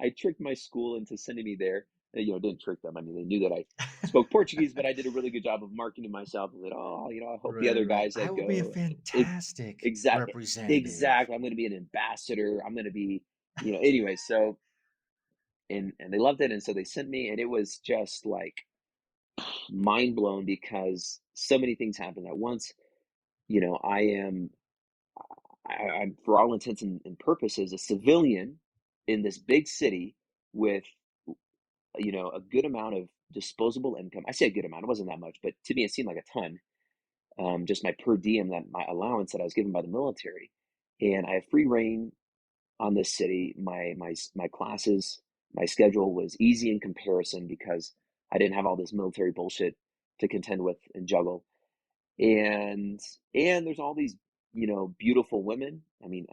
I tricked my school into sending me there. Didn't trick them. I mean, they knew that I spoke Portuguese, but I did a really good job of marketing myself. I said, oh, I hope the Right. other Right. guys I that will be a go, it, fantastic exact, representative. exact. I'm going to be an ambassador. I'm going to be, anyway. So and they loved it, and so they sent me, and it was just like mind blown because so many things happened at once. I am, I'm for all intents and purposes a civilian in this big city with a good amount of disposable income. I say a good amount, it wasn't that much, but to me it seemed like a ton. Just my per diem, that my allowance that I was given by the military, and I have free reign on this city. My classes, my schedule was easy in comparison because I didn't have all this military bullshit to contend with and juggle. And there's all these beautiful women. I mean,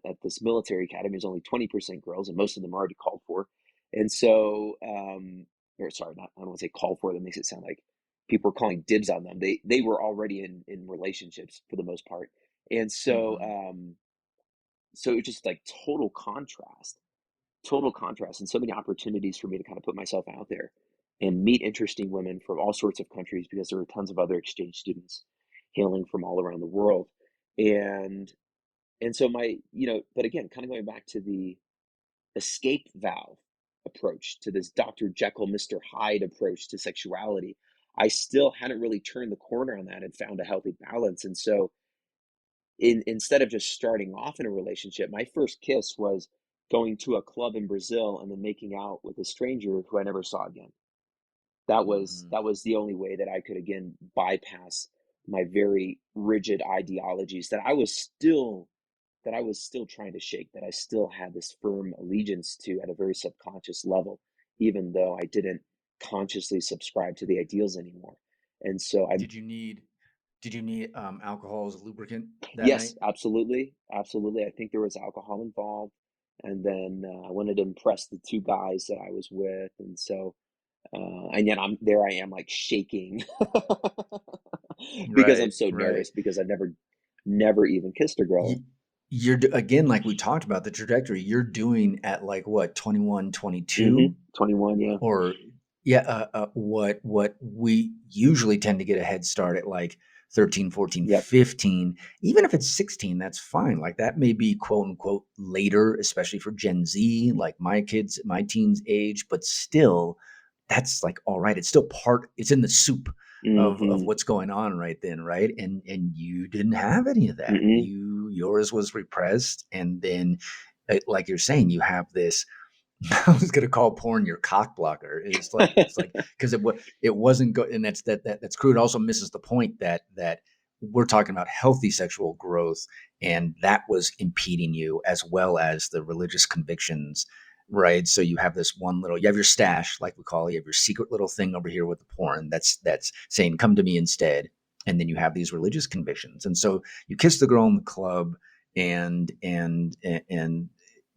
at this military academy, there's only 20% girls, and most of them are already called for. And so, or sorry, not, I don't want to say called for. That makes it sound like people were calling dibs on them. They were already in relationships for the most part. And so, Hmm. so it was just like total contrast, and so many opportunities for me to kind of put myself out there and meet interesting women from all sorts of countries, because there were tons of other exchange students hailing from all around the world. And and so but again, kind of going back to the escape valve approach, to this Dr. Jekyll, Mr. Hyde approach to sexuality, I still hadn't really turned the corner on that and found a healthy balance. And so, instead of just starting off in a relationship, my first kiss was going to a club in Brazil and then making out with a stranger who I never saw again. That was Hmm. that was the only way that I could again bypass my very rigid ideologies that I was still trying to shake, that I still had this firm allegiance to at a very subconscious level, even though I didn't consciously subscribe to the ideals anymore. And so I Did you need alcohol as a lubricant that Yes, night? absolutely, absolutely. I think there was alcohol involved, and then I wanted to impress the two guys that I was with, and so and yet I am like shaking because I'm Right. so Right. nervous because I've never even kissed a girl. You, again, like we talked about the trajectory, you're doing at like what, 21, 22, 21, yeah, or yeah, what we usually tend to get a head start at like 13, 14, yep, 15. Even if it's 16, that's fine. Like that may be quote unquote later, especially for Gen Z, like my kids, my teens age, but still that's like all right. It's still part, it's in the soup of mm-hmm, what's going on right then, right? And you didn't have any of that. mm-mm, Yours was repressed, and then like you're saying, you have this. I was gonna call porn your cock blocker. It's like because it wasn't good, and that's crude. It also misses the point that we're talking about healthy sexual growth, and that was impeding you, as well as the religious convictions right? So you have this one little, you have your stash, like we call it, you have your secret little thing over here with the porn that's saying, come to me instead. And then you have these religious convictions. And so you kiss the girl in the club, and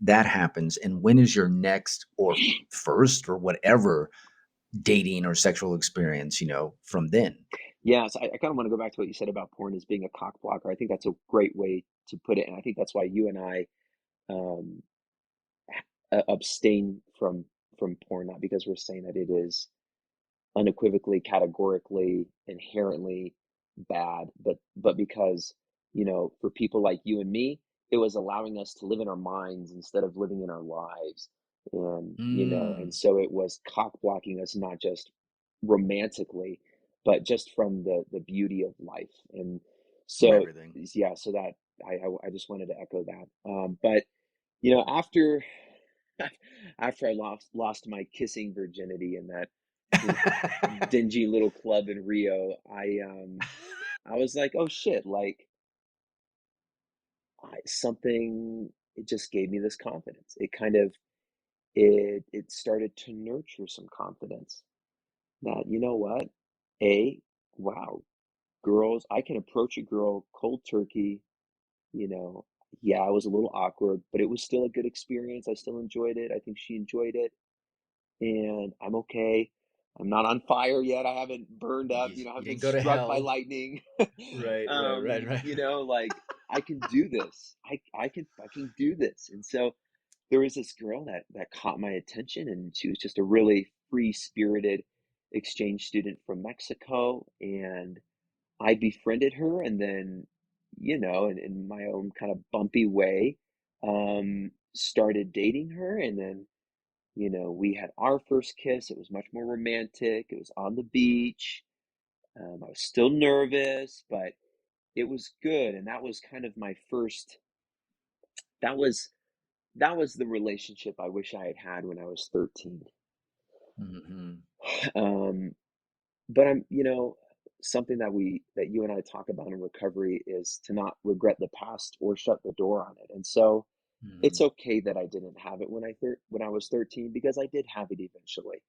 that happens. And when is your next or first or whatever dating or sexual experience, from then? Yeah, so I kind of want to go back to what you said about porn as being a cock blocker. I think that's a great way to put it, and I think that's why you and I um, abstain from porn, not because we're saying that it is unequivocally, categorically, inherently bad, but because, for people like you and me, it was allowing us to live in our minds instead of living in our lives. And Mm, so it was cock blocking us not just romantically, but just from the beauty of life. And from so everything. yeah, so that I just wanted to echo that. But after after I lost my kissing virginity in that dingy little club in Rio, I was like, oh shit, like something, it just gave me this confidence. It kind of it started to nurture some confidence that, you know what? A, wow, girls, I can approach a girl cold turkey, you know. Yeah, I was a little awkward, but it was still a good experience. I still enjoyed it. I think she enjoyed it. And I'm okay. I'm not on fire yet. I haven't burned up, I You haven't been didn't go to struck by hell. lightning. Right. Like I can do this. I can do this. And so there was this girl that caught my attention, and she was just a really free-spirited exchange student from Mexico, and I befriended her, and then, in my own kind of bumpy way, started dating her, and then we had our first kiss. It was much more romantic. It was on the beach. I was still nervous, but it was good. And that was kind of my first, that was, that was the relationship I wish I had had when I was 13. Hmm. Um, but something that you and I talk about in recovery is to not regret the past or shut the door on it. And so it's Hmm. okay that I didn't have it when I was 13, because I did have it eventually.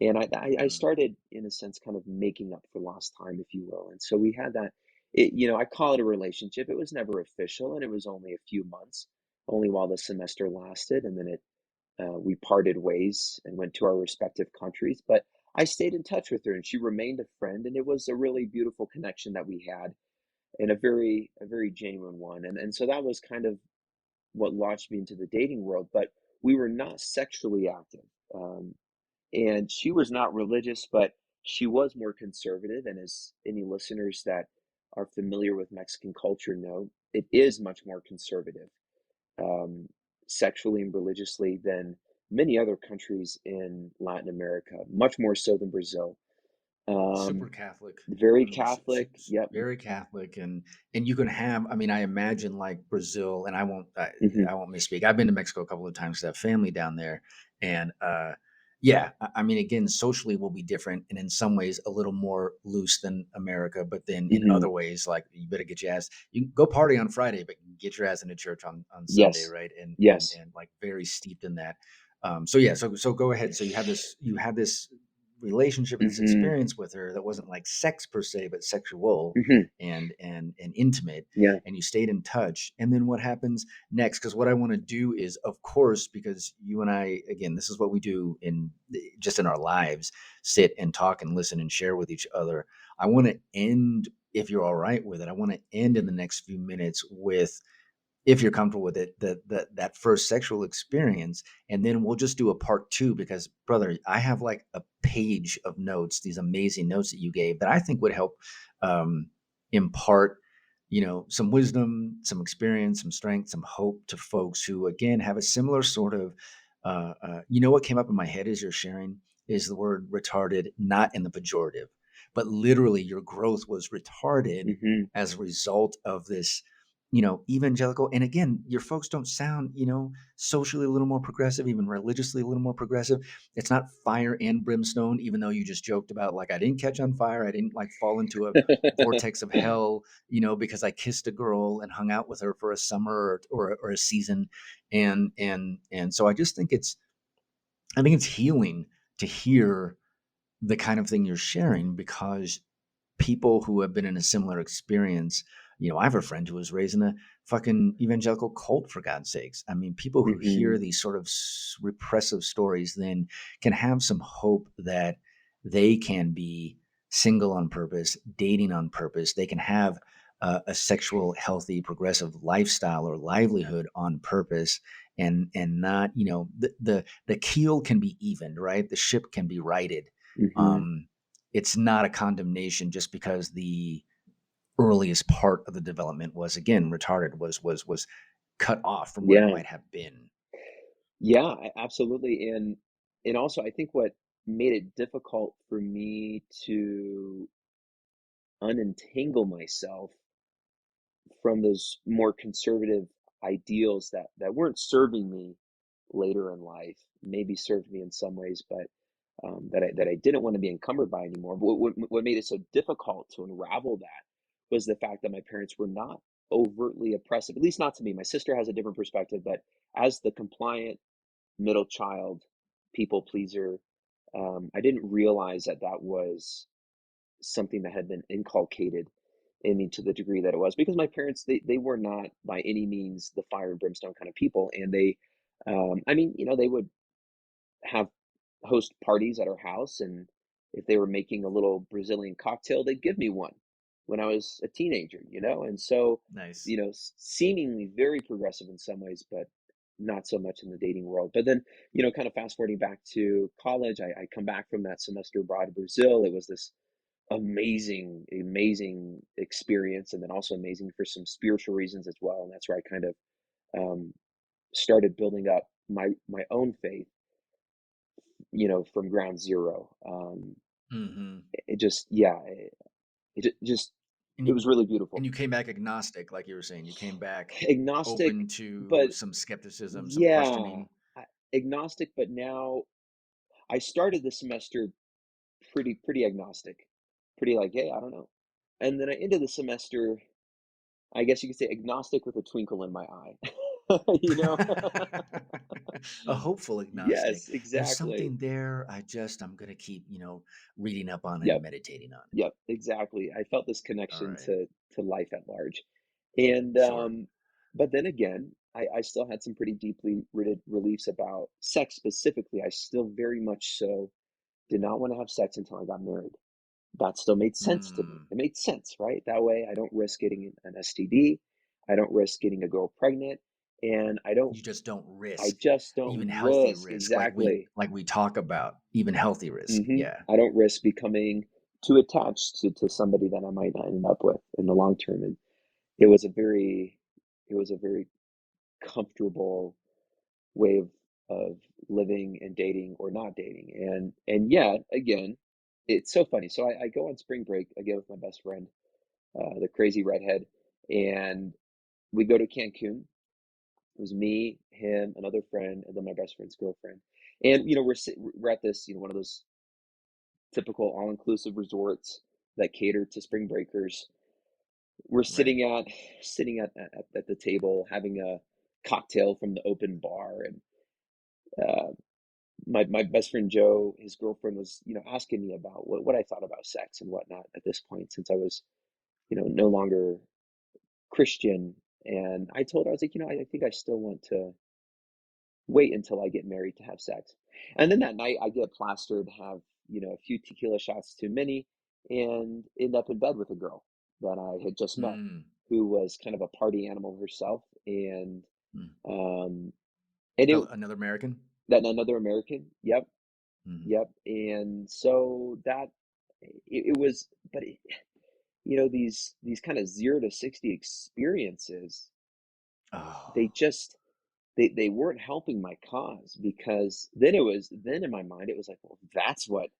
And I Hmm. started, in a sense, kind of making up for lost time, if you will. And so we had that. I call it a relationship. It was never official, and it was only a few months, only while the semester lasted, and then we parted ways and went to our respective countries. But I stayed in touch with her, and she remained a friend, and it was a really beautiful connection that we had, and a very genuine one. And so that was kind of what launched me into the dating world. But we were not sexually active. Um, and she was not religious, but she was more conservative. And as any listeners that are familiar with Mexican culture know, it is much more conservative, um, sexually and religiously, than many other countries in Latin America, much more so than Brazil. Super Um, Catholic. I very mean, Catholic. Yep. very Catholic, and you can have. I mean, I imagine like Brazil, and Hmm. I won't misspeak. I've been to Mexico a couple of times because I have family down there, and yeah, I mean, again, socially will be different, and in some ways a little more loose than America, but then in Hmm. other ways, like you better get your ass. You can go party on Friday, but you can get your ass into church on Sunday, Yes. right? And Yes. like very steeped in that. So yeah, so go ahead. So you had this relationship and this Hmm. experience with her that wasn't like sex per se, but sexual Hmm. and intimate, Yeah. and you stayed in touch. And then what happens next? Because what I want to do is, of course, because you and I, again, this is what we do in just in our lives, sit and talk and listen and share with each other. I want to end, if you're all right with it, I want to end in the next few minutes with, if you're comfortable with it, that first sexual experience, and then we'll just do a part two, because brother, I have like a page of notes, these amazing notes that you gave that I think would help um, impart, some wisdom, some experience, some strength, some hope to folks who again have a similar sort of. What came up in my head as you're sharing is the word retarded, not in the pejorative, but literally your growth was retarded Hmm. as a result of this evangelical. And again, your folks don't sound, socially a little more progressive, even religiously a little more progressive. It's not fire and brimstone, even though you just joked about like, I didn't catch on fire. I didn't like fall into a vortex of hell, because I kissed a girl and hung out with her for a summer or a season. And so I just think it's I think it's healing to hear the kind of thing you're sharing, because people who have been in a similar experience, I have a friend who was raised in a fucking evangelical cult, for God's sakes. I mean, people who Hmm. hear these sort of repressive stories then can have some hope that they can be single on purpose, dating on purpose. They can have a sexual, healthy, progressive lifestyle or livelihood on purpose, and not, the keel can be evened, right? The ship can be righted. Hmm. um, it's not a condemnation just because the earliest part of the development was, again, retarded, was cut off from what it Yeah. might have been. Yeah, absolutely. And also I think what made it difficult for me to unentangle myself from those more conservative ideals that weren't serving me later in life, maybe served me in some ways, but that I didn't want to be encumbered by anymore. But what made it so difficult to unravel that was the fact that my parents were not overtly oppressive, at least not to me. My sister has a different perspective, but as the compliant middle child, people pleaser, I didn't realize that that was something that had been inculcated in me to the degree that it was, because my parents, they were not by any means the fire and brimstone kind of people. And they, I mean, they would have host parties at our house, and if they were making a little Brazilian cocktail, they'd give me one when I was a teenager, and so, Nice. seemingly very progressive in some ways, but not so much in the dating world. But then, kind of fast forwarding back to college, I come back from that semester abroad in Brazil. It was this amazing experience, and then also amazing for some spiritual reasons as well. And that's where I kind of um, started building up my own faith, from ground zero. Hmm. It just, yeah, just And it you was really and beautiful. you came back agnostic, like you were saying. You came back Agnostic, open to but some skepticism, some yeah, questioning. agnostic. But now I started the semester pretty agnostic, pretty like, hey, I don't know. And then I ended the semester, I guess you could say, agnostic with a twinkle in my eye. you know? A hopeful agnostic. Yes, There's exactly. something there. I'm gonna keep, reading up on it and Yep. meditating on it. Yep, exactly. I felt this All connection right. to life at large. And Sure. but then again, I still had some pretty deeply rooted beliefs about sex specifically. I still very much so did not want to have sex until I got married. That still made sense to me. Mm. It made sense, right? That way I don't risk getting an STD. I don't risk getting a girl pregnant, and You just don't I risk just even don't healthy risk. risk, like we Exactly. like we talk about, even healthy risk. Yeah. I don't risk becoming too attached to somebody that I might not end up with in the long term. And it was a very, it was a very comfortable way of living and dating or not dating. And yet again, it's so funny. So I go on spring break again with my best friend, the crazy redhead, and we go to Cancun. It was me, him, another friend, and then my best friend's girlfriend. And we're at this, one of those typical all-inclusive resorts that cater to spring breakers. We're Right. sitting at the table having a cocktail from the open bar, and uh, my best friend Joe, his girlfriend, was asking me about what I thought about sex and whatnot at this point, since I was no longer Christian. And I told her, I was like, I think I still want to wait until I get married to have sex. And then that night I get plastered, have, a few tequila shots too many, and end up in bed with a girl that I had just met, Mm. who was kind of a party animal herself. And Mm. um and it Another American. that another American. Yep, Mm. yep. And so that it was, but these kind of 0 to 60 experiences, they Oh. just they weren't helping my cause, because then in my mind it was like, well, that's what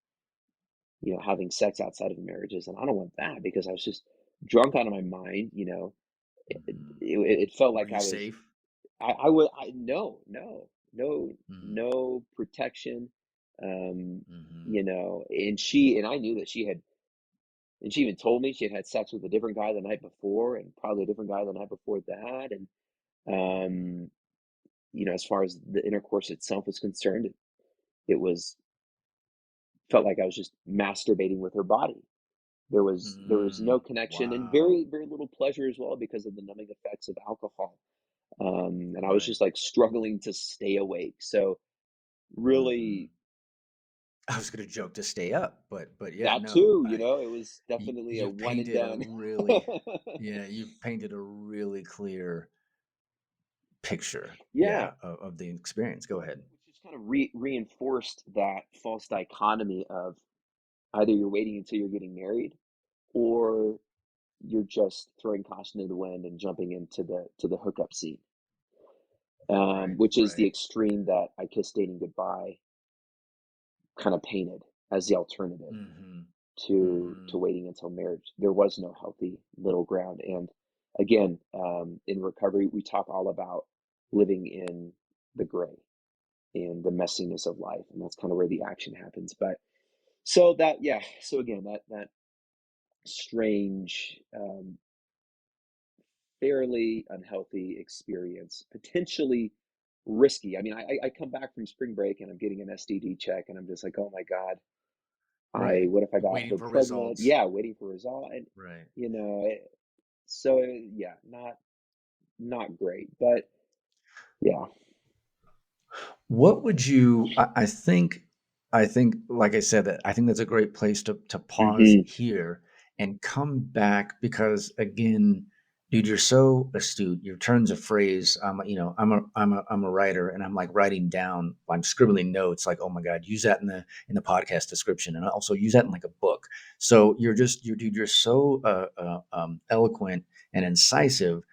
having sex outside of a marriage is, and I don't want that, because I was just drunk out of my mind. Hmm. It felt Were like you safe? I would I no Hmm. no protection. um Hmm. and I knew that and she even told me she had had sex with a different guy the night before, and probably a different guy the night before that. And Hmm. as far as the intercourse itself was concerned, it was felt like I was just masturbating with her body. There was no connection and Wow. very, very little pleasure as well because of the numbing effects of alcohol. And I was Right. just like struggling to stay awake. So Hmm. really I was gonna joke to stay up, but yeah, that no, too, it was definitely a you've one and painted a done. really, yeah, you've painted a really clear picture, Yeah, yeah, of the experience. Go ahead. which just kind of reinforced that false dichotomy of either you're waiting until you're getting married or you're just throwing caution to the wind and jumping into the hookup scene, Right, which is the right. extreme that I Kiss Dating Goodbye kind of painted as the alternative Mm-hmm. to Mm-hmm. waiting until marriage. There was no healthy middle ground. And again, in recovery, we talk all about living in the gray and the messiness of life, and that's kind of where the action happens. But so that, yeah. So again, that strange, fairly unhealthy experience, potentially risky. I mean, I come back from spring break and I'm getting an STD check, and I'm just like, oh my God, I Right. what if I You're got waiting her for pregnant? results. Yeah, waiting for a result, and Right. you know, it, so yeah, not great, but yeah. What would you? I think, like I said, that I think that's a great place to pause Hmm. here and come back because again, dude, you're so astute. Your turns of phrase. I'm a writer, and I'm like writing down. I'm scribbling notes. Like, oh my god, use that in the podcast description, and also use that in like a book. So dude. You're so eloquent and incisive.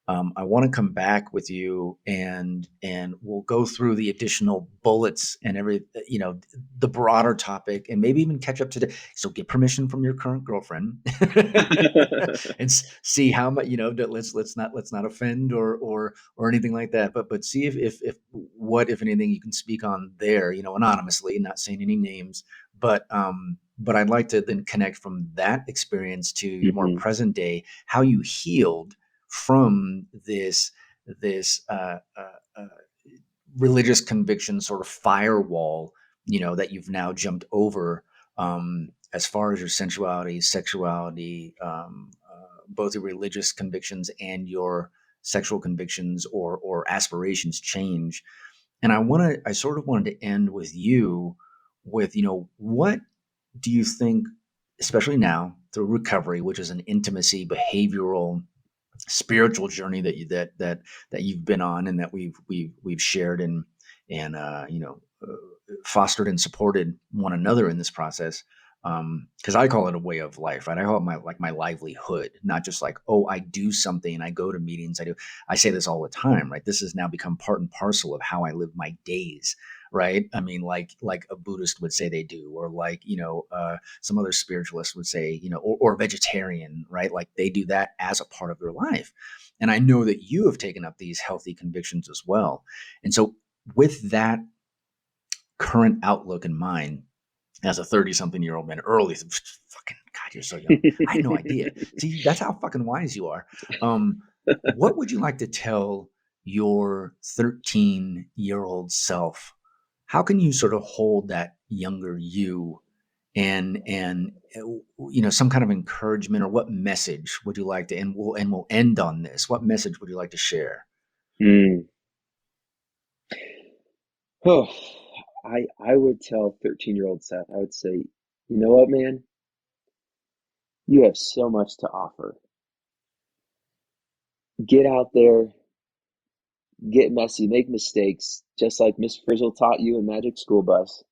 I want to come back with you and we'll go through the additional bullets and the broader topic and maybe even catch up today. So get permission from your current girlfriend and see how much that let's not offend or anything like that. But see if what if anything you can speak on there, anonymously, not saying any names, but I'd like to then connect from that experience to your more Hmm. present day, how you healed from this religious conviction sort of firewall, that you've now jumped over, as far as your sensuality, sexuality, both your religious convictions and your sexual convictions or aspirations change. And I sort of wanted to end with you with, what do you think, especially now through recovery, which is an intimacy, behavioral, spiritual journey that you've been on and that we've shared and fostered and supported one another in this process, because I call it a way of life, right? I call it my livelihood, not just like, oh, I do something, I go to meetings, I say this all the time, right? This has now become part and parcel of how I live my days, right? I mean, like a Buddhist would say they do, or like some other spiritualists would say, or vegetarian, right? Like they do that as a part of their life. And I know that you have taken up these healthy convictions as well. And so, with that current outlook in mind, as a 30 something year old man, early, fucking God, you're so young. I had no idea. See, that's how fucking wise you are. What would you like to tell your 13-year-old self? How can you sort of hold that younger you and some kind of encouragement, or what message would you like to, and we'll end on this. What message would you like to share? Mm. Oh, I would tell 13-year-old Seth, I would say, you know what, man? You have so much to offer. Get out there, get messy, make mistakes, just like Miss Frizzle taught you in Magic School Bus.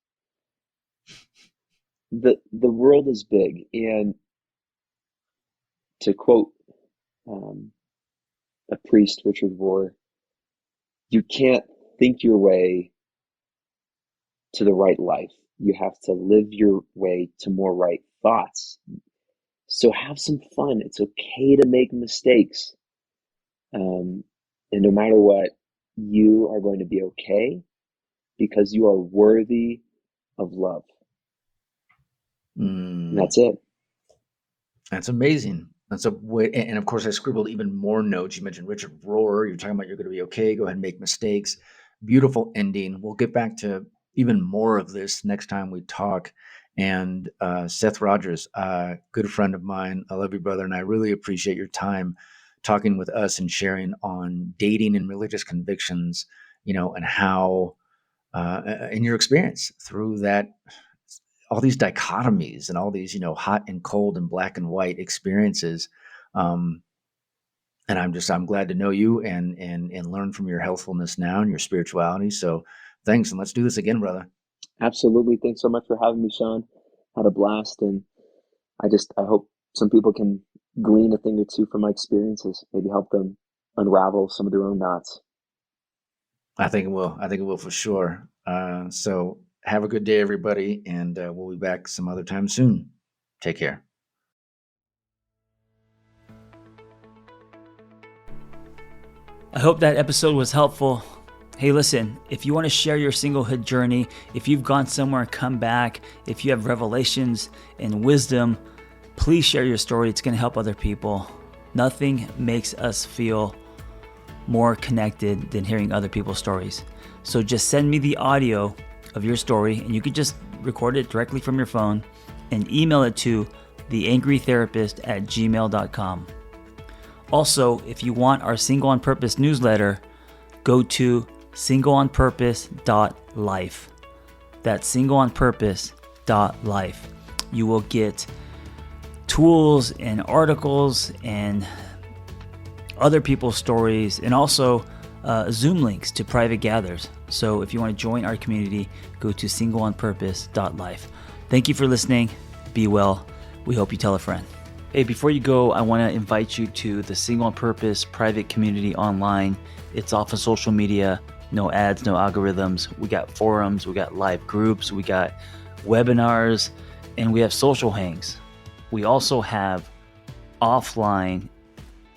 The world is big, and to quote um, a priest, Richard Rohr, you can't think your way to the right life. You have to live your way to more right thoughts. So have some fun. It's okay to make mistakes. Um, and no matter what, you are going to be okay because you are worthy of love. And Mm, that's it. that's amazing. That's a way, and of course, I scribbled even more notes. You mentioned Richard Rohr. You're talking about you're going to be okay. Go ahead and make mistakes. Beautiful ending. We'll get back to even more of this next time we talk. And Seth Rodgers, good friend of mine. I love you, brother. And I really appreciate your time talking with us and sharing on dating and religious convictions, and how, in your experience through that, all these dichotomies and all these, hot and cold and black and white experiences. Um, and I'm glad to know you and learn from your healthfulness now and your spirituality. So thanks. And let's do this again, brother. Absolutely. Thanks so much for having me, Sean. Had a blast, and I hope some people can glean a thing or two from my experiences, maybe help them unravel some of their own knots. I think it will. I think it will for sure. So have a good day, everybody. And we'll be back some other time soon. Take care. I hope that episode was helpful. Hey, listen, if you want to share your singlehood journey, if you've gone somewhere and come back, if you have revelations and wisdom, please share your story. It's going to help other people. Nothing makes us feel more connected than hearing other people's stories. So just send me the audio of your story, and you could just record it directly from your phone and email it to theangrytherapist@gmail.com. Also, if you want our Single on Purpose newsletter, go to singleonpurpose.life. That's singleonpurpose.life. You will get tools and articles and other people's stories, and also Zoom links to private gathers. So if you want to join our community, go to singleonpurpose.life. Thank you for listening. Be well. We hope you tell a friend. Hey, before you go, I want to invite you to the Single on Purpose private community online. It's off of social media, no ads, no algorithms. We got forums, we got live groups, we got webinars, and we have social hangs. We also have offline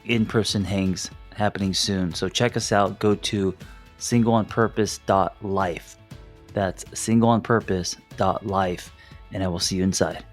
in-person hangs happening soon. So check us out. Go to singleonpurpose.life. That's singleonpurpose.life, and I will see you inside.